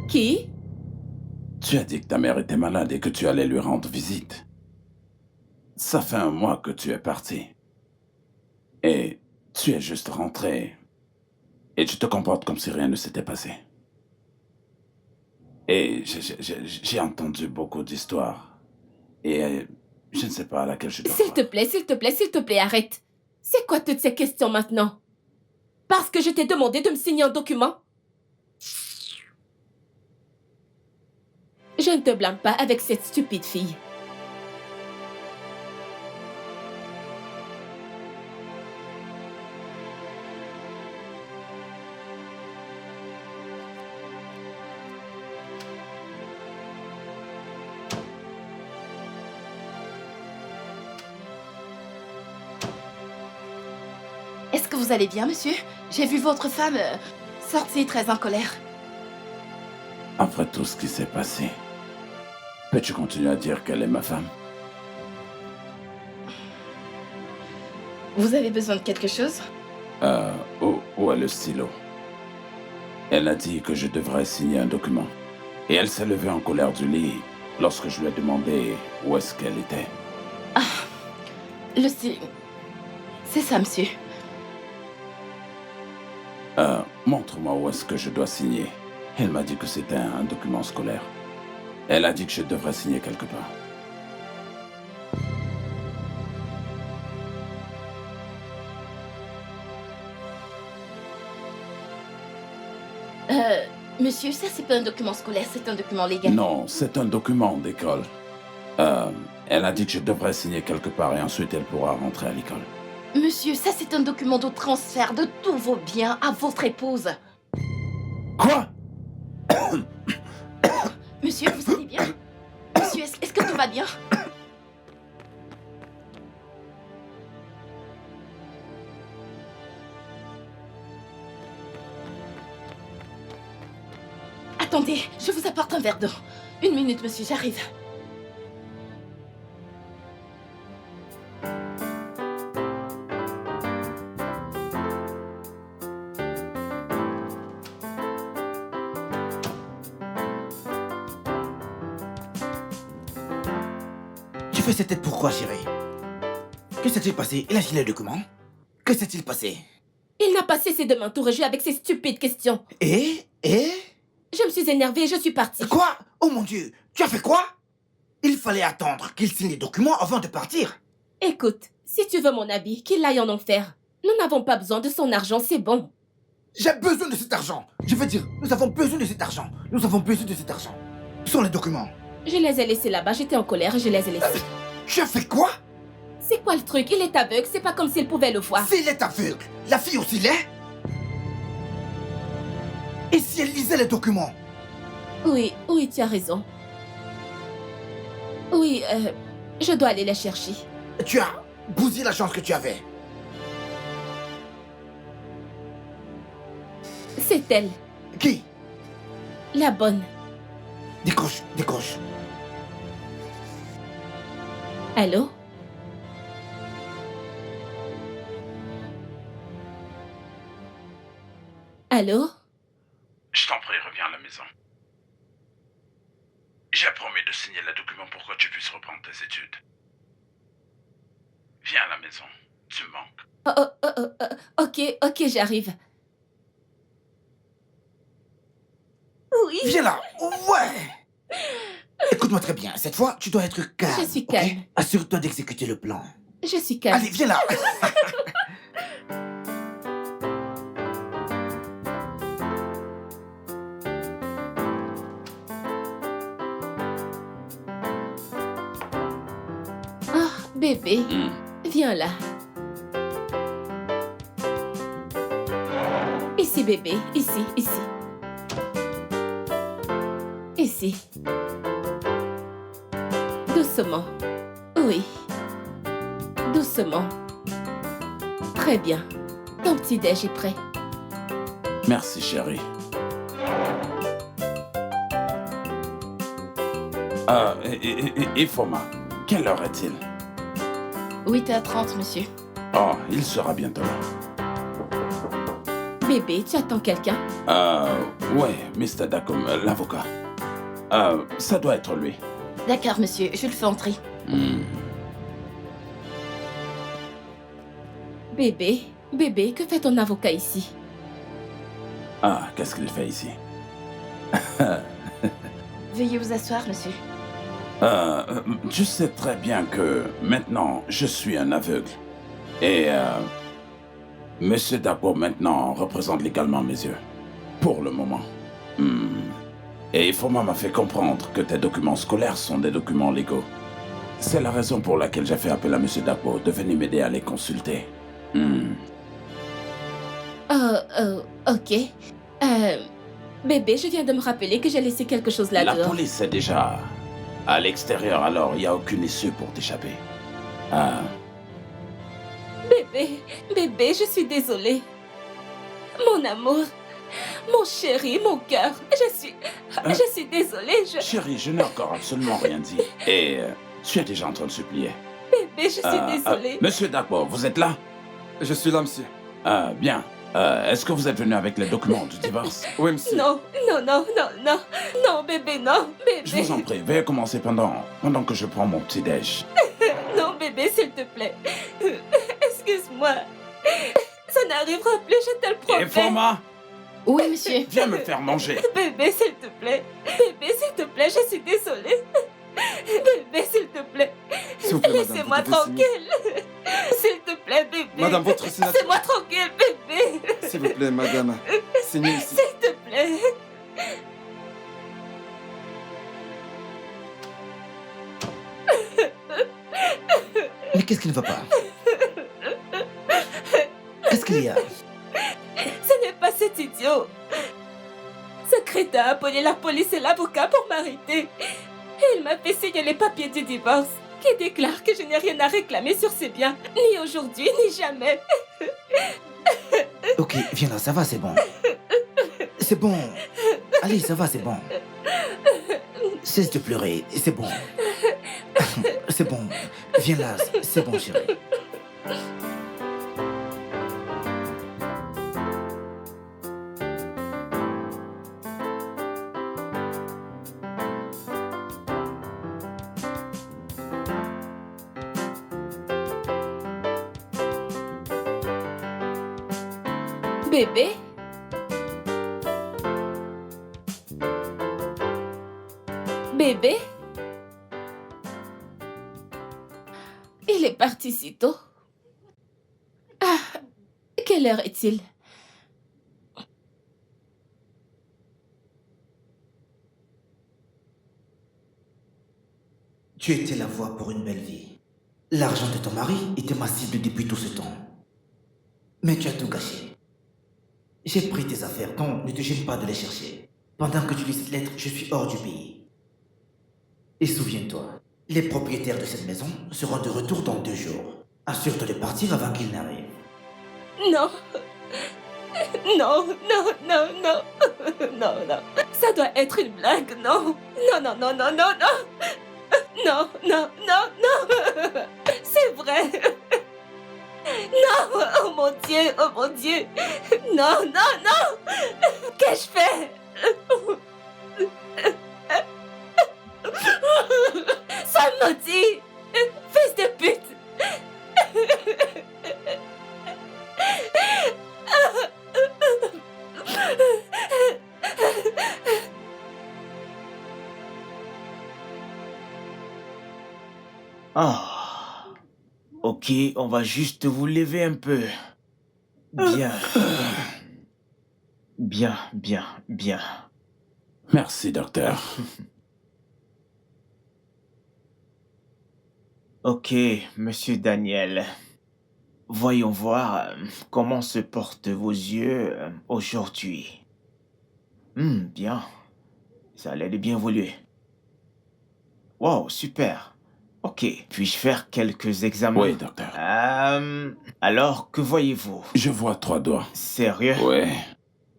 Qui? Tu as dit que ta mère était malade et que tu allais lui rendre visite. Ça fait 1 mois que tu es parti. Et tu es juste rentré. Et tu te comportes comme si rien ne s'était passé. Et j'ai entendu beaucoup d'histoires. Et je ne sais pas à laquelle je dois S'il croire. te plaît, s'il te plaît, s'il te plaît, arrête. C'est quoi toutes ces questions maintenant? Parce que je t'ai demandé de me signer un document? Je ne te blâme pas avec cette stupide fille. Est-ce que vous allez bien, monsieur? J'ai vu votre femme sortir très en colère. Après tout ce qui s'est passé, peux-tu continuer à dire qu'elle est ma femme? Vous avez besoin de quelque chose? Où est le stylo? Elle a dit que je devrais signer un document. Et elle s'est levée en colère du lit lorsque je lui ai demandé où est-ce qu'elle était. Le style... C'est ça, monsieur. Montre-moi où est-ce que je dois signer. Elle m'a dit que c'était un document scolaire. Elle a dit que je devrais signer quelque part. Monsieur, ça c'est pas un document scolaire, c'est un document légal. Non, c'est un document d'école. Elle a dit que je devrais signer quelque part et ensuite elle pourra rentrer à l'école. Monsieur, ça c'est un document de transfert de tous vos biens à votre épouse. Quoi? Monsieur, vous allez bien? Monsieur, est-ce que tout va bien? Attendez, je vous apporte un verre d'eau. 1 minute, monsieur, j'arrive. Tu fais cette tête pourquoi, chérie? Que s'est-il passé? Il a filé le document? Que s'est-il passé? Il n'a pas cessé de m'entourager avec ses stupides questions. Et Je me suis énervée et je suis partie. Quoi? Oh mon Dieu, tu as fait quoi? Il fallait attendre qu'il signe les documents avant de partir. Écoute, si tu veux mon habit, qu'il aille en enfer. Nous n'avons pas besoin de son argent, c'est bon. J'ai besoin de cet argent. Je veux dire, nous avons besoin de cet argent. Nous avons besoin de cet argent. Où sont les documents? Je les ai laissés là-bas, j'étais en colère et je les ai laissés. Tu as fait quoi? C'est quoi le truc? Il est aveugle, c'est pas comme s'il pouvait le voir. S'il est aveugle, la fille aussi l'est? Et si elle lisait les documents? Oui, tu as raison. Oui, je dois aller les chercher. Tu as bousillé la chance que tu avais. C'est elle, Qui? la bonne. Décroche, décroche. Allô? Allô? Je t'en prie, reviens à la maison. J'ai promis de signer le document pour que tu puisses reprendre tes études. Viens à la maison, tu me manques. Ok, j'arrive. Oui. Viens là. Ouais. Écoute-moi très bien. Cette fois, tu dois être calme. Je suis ok? calme. Assure-toi d'exécuter le plan. Je suis calme. Allez, viens là. Ah, bébé, viens là. Ici, bébé, ici. Ici. Doucement. Oui. Doucement. Très bien. Ton petit-déj est prêt. Merci, chérie. Et Foma, quelle heure est-il? 8h30, monsieur. Oh, il sera bientôt là. Bébé, tu attends quelqu'un? Ouais, Mr. Dacom, l'avocat. Ça doit être lui. D'accord, monsieur, je le fais entrer. Bébé, que fait ton avocat ici? Ah, qu'est-ce qu'il fait ici? Veuillez vous asseoir, monsieur. Tu sais très bien que maintenant, je suis un aveugle. Et Monsieur Dapo maintenant représente légalement mes yeux. Pour le moment. Et Foma m'a fait comprendre que tes documents scolaires sont des documents légaux. C'est la raison pour laquelle j'ai fait appel à Monsieur Dapo de venir m'aider à les consulter. Ok. Bébé, je viens de me rappeler que j'ai laissé quelque chose là La dehors. police est déjà à l'extérieur, alors il n'y a aucune issue pour t'échapper. Bébé, je suis désolée. Mon amour, mon chéri, mon cœur, je suis désolée, Chérie, je n'ai encore absolument rien dit. Et tu es déjà en train de supplier. Bébé, je suis désolée. Monsieur Dagbo, vous êtes là? Je suis là, monsieur. Bien. Est-ce que vous êtes venu avec les documents du divorce? Oui, monsieur. Non, bébé, non, bébé. Je vous en prie, veuillez commencer pendant que je prends mon petit-déj. Non, bébé, s'il te plaît. Excuse-moi. Ça n'arrivera plus, je te le promets. Et Foma, Oui, monsieur. viens me faire manger. Bébé, s'il te plaît. Bébé, s'il te plaît, je suis désolée. Bébé, s'il te plaît. S'il vous plaît, madame, Laissez-moi vous devez signer. tranquille. S'il te plaît, bébé. Madame, votre signature. Laissez-moi tranquille, bébé. S'il vous plaît, madame. Signez ici. S'il te plaît. Mais qu'est-ce qui ne va pas? Qu'est-ce qu'il y a? Ce n'est pas cet idiot. Ce crétin a appelé la police et l'avocat pour m'arrêter. Et il m'a fait signer les papiers du divorce, qui déclarent que je n'ai rien à réclamer sur ses biens, ni aujourd'hui, ni jamais. Ok, viens là, ça va, c'est bon. C'est bon. Allez, ça va, c'est bon. Cesse de pleurer, c'est bon. C'est bon. Viens là, c'est bon, chérie. Bébé? Bébé? Il est parti si tôt. Ah, quelle heure est-il? Tu étais la voie pour une belle vie. L'argent de ton mari était ma cible depuis tout ce temps. Mais tu as tout gâché. J'ai pris tes affaires, donc ne te gêne pas de les chercher. Pendant que tu lis cette lettre, je suis hors du pays. Et souviens-toi, les propriétaires de cette maison seront de retour dans 2 jours. Assure-toi de partir avant qu'ils n'arrivent. Non. Non, non, non, non. Non, non. Ça doit être une blague, non. Non, non, non, non, non, non. Non, non, non, non. C'est vrai. Non, oh mon Dieu, oh mon Dieu. Non, non, non. Qu'ai-je fait? Sois maudit, fils de pute. Ah. Ok, on va juste vous lever un peu. Bien. Bien, bien, bien. Merci, docteur. Ok, monsieur Daniel. Voyons voir comment se portent vos yeux aujourd'hui. Bien. Ça a l'air de bien évoluer. Wow, super. Ok, puis-je faire quelques examens? Oui, docteur. Alors, que voyez-vous? Je vois 3 doigts. Sérieux? Oui.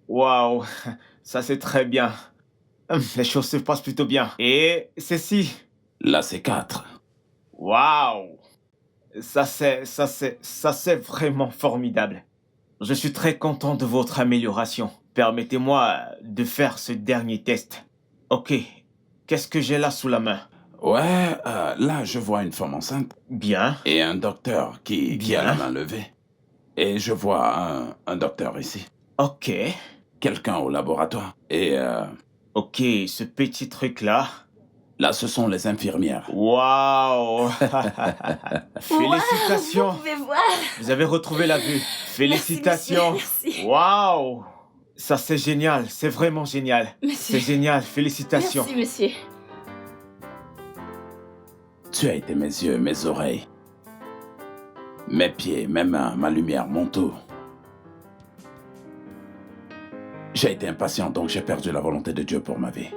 Wow, ça c'est très bien. Les choses se passent plutôt bien. Et ceci? Là, c'est 4. Wow! Ça c'est vraiment formidable. Je suis très content de votre amélioration. Permettez-moi de faire ce dernier test. Ok, qu'est-ce que j'ai là sous la main? Ouais, là, je vois une femme enceinte. Bien. Et un docteur qui a la main levée. Et je vois un docteur ici. Ok. Quelqu'un au laboratoire. Et ok, ce petit truc-là. Là, ce sont les infirmières. Waouh! Félicitations! Vous pouvez voir. Vous avez retrouvé la vue. Félicitations! Merci. Waouh! Ça, c'est génial. C'est vraiment génial. Monsieur. C'est génial. Félicitations. Merci, monsieur. Tu as été mes yeux, mes oreilles, mes pieds, mes mains, ma lumière, mon tout. J'ai été impatient, donc j'ai perdu la volonté de Dieu pour ma vie.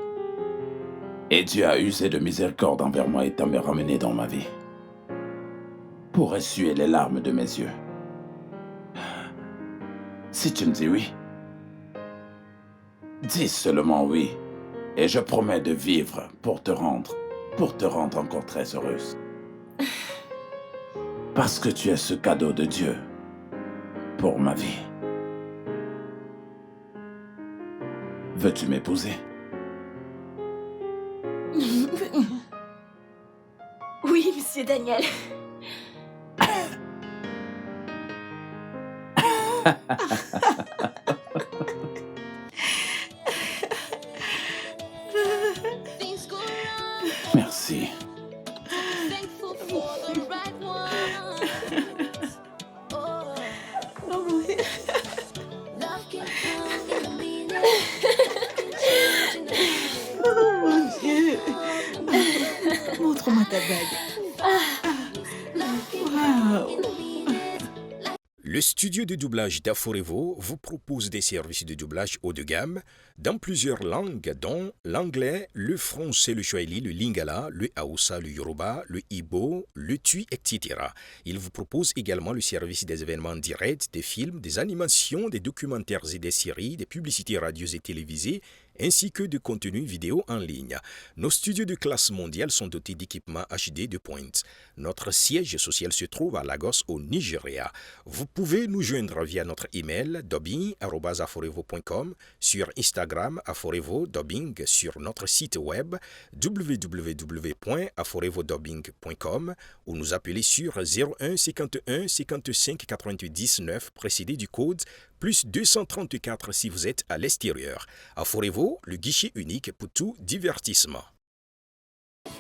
Et Dieu a usé de miséricorde envers moi et t'a me ramené dans ma vie. Pour essuyer les larmes de mes yeux. Si tu me dis oui, dis seulement oui. Et je promets de vivre pour te rendre encore très heureuse. Parce que tu es ce cadeau de Dieu pour ma vie. Veux-tu m'épouser? Oui, monsieur Daniel. Merci. Mon Dieu. Montre-moi ta bague. Waouh. Le studio de doublage d'Aforevo vous propose des services de doublage haut de gamme dans plusieurs langues, dont l'anglais, le français, le swahili, le lingala, le hausa, le yoruba, le igbo, le tui, etc. Il vous propose également le service des événements directs, des films, des animations, des documentaires et des séries, des publicités radios et télévisées, ainsi que de contenus vidéo en ligne. Nos studios de classe mondiale sont dotés d'équipements HD de pointe. Notre siège social se trouve à Lagos, au Nigeria. Vous pouvez nous joindre via notre email dubbing@aforevo.com, sur Instagram Aforevo Dubbing, sur notre site web www.aforevodubbing.com ou nous appeler sur 01 51 55 88 19 précédé du code plus 234 si vous êtes à l'extérieur. À Forevo, le guichet unique pour tout divertissement.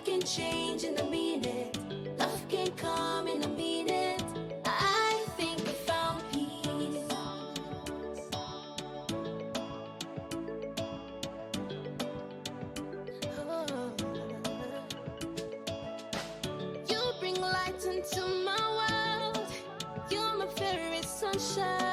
Can change in a minute. Love can come in a minute. I think I found peace. You bring light into my world. You're my favorite sunshine.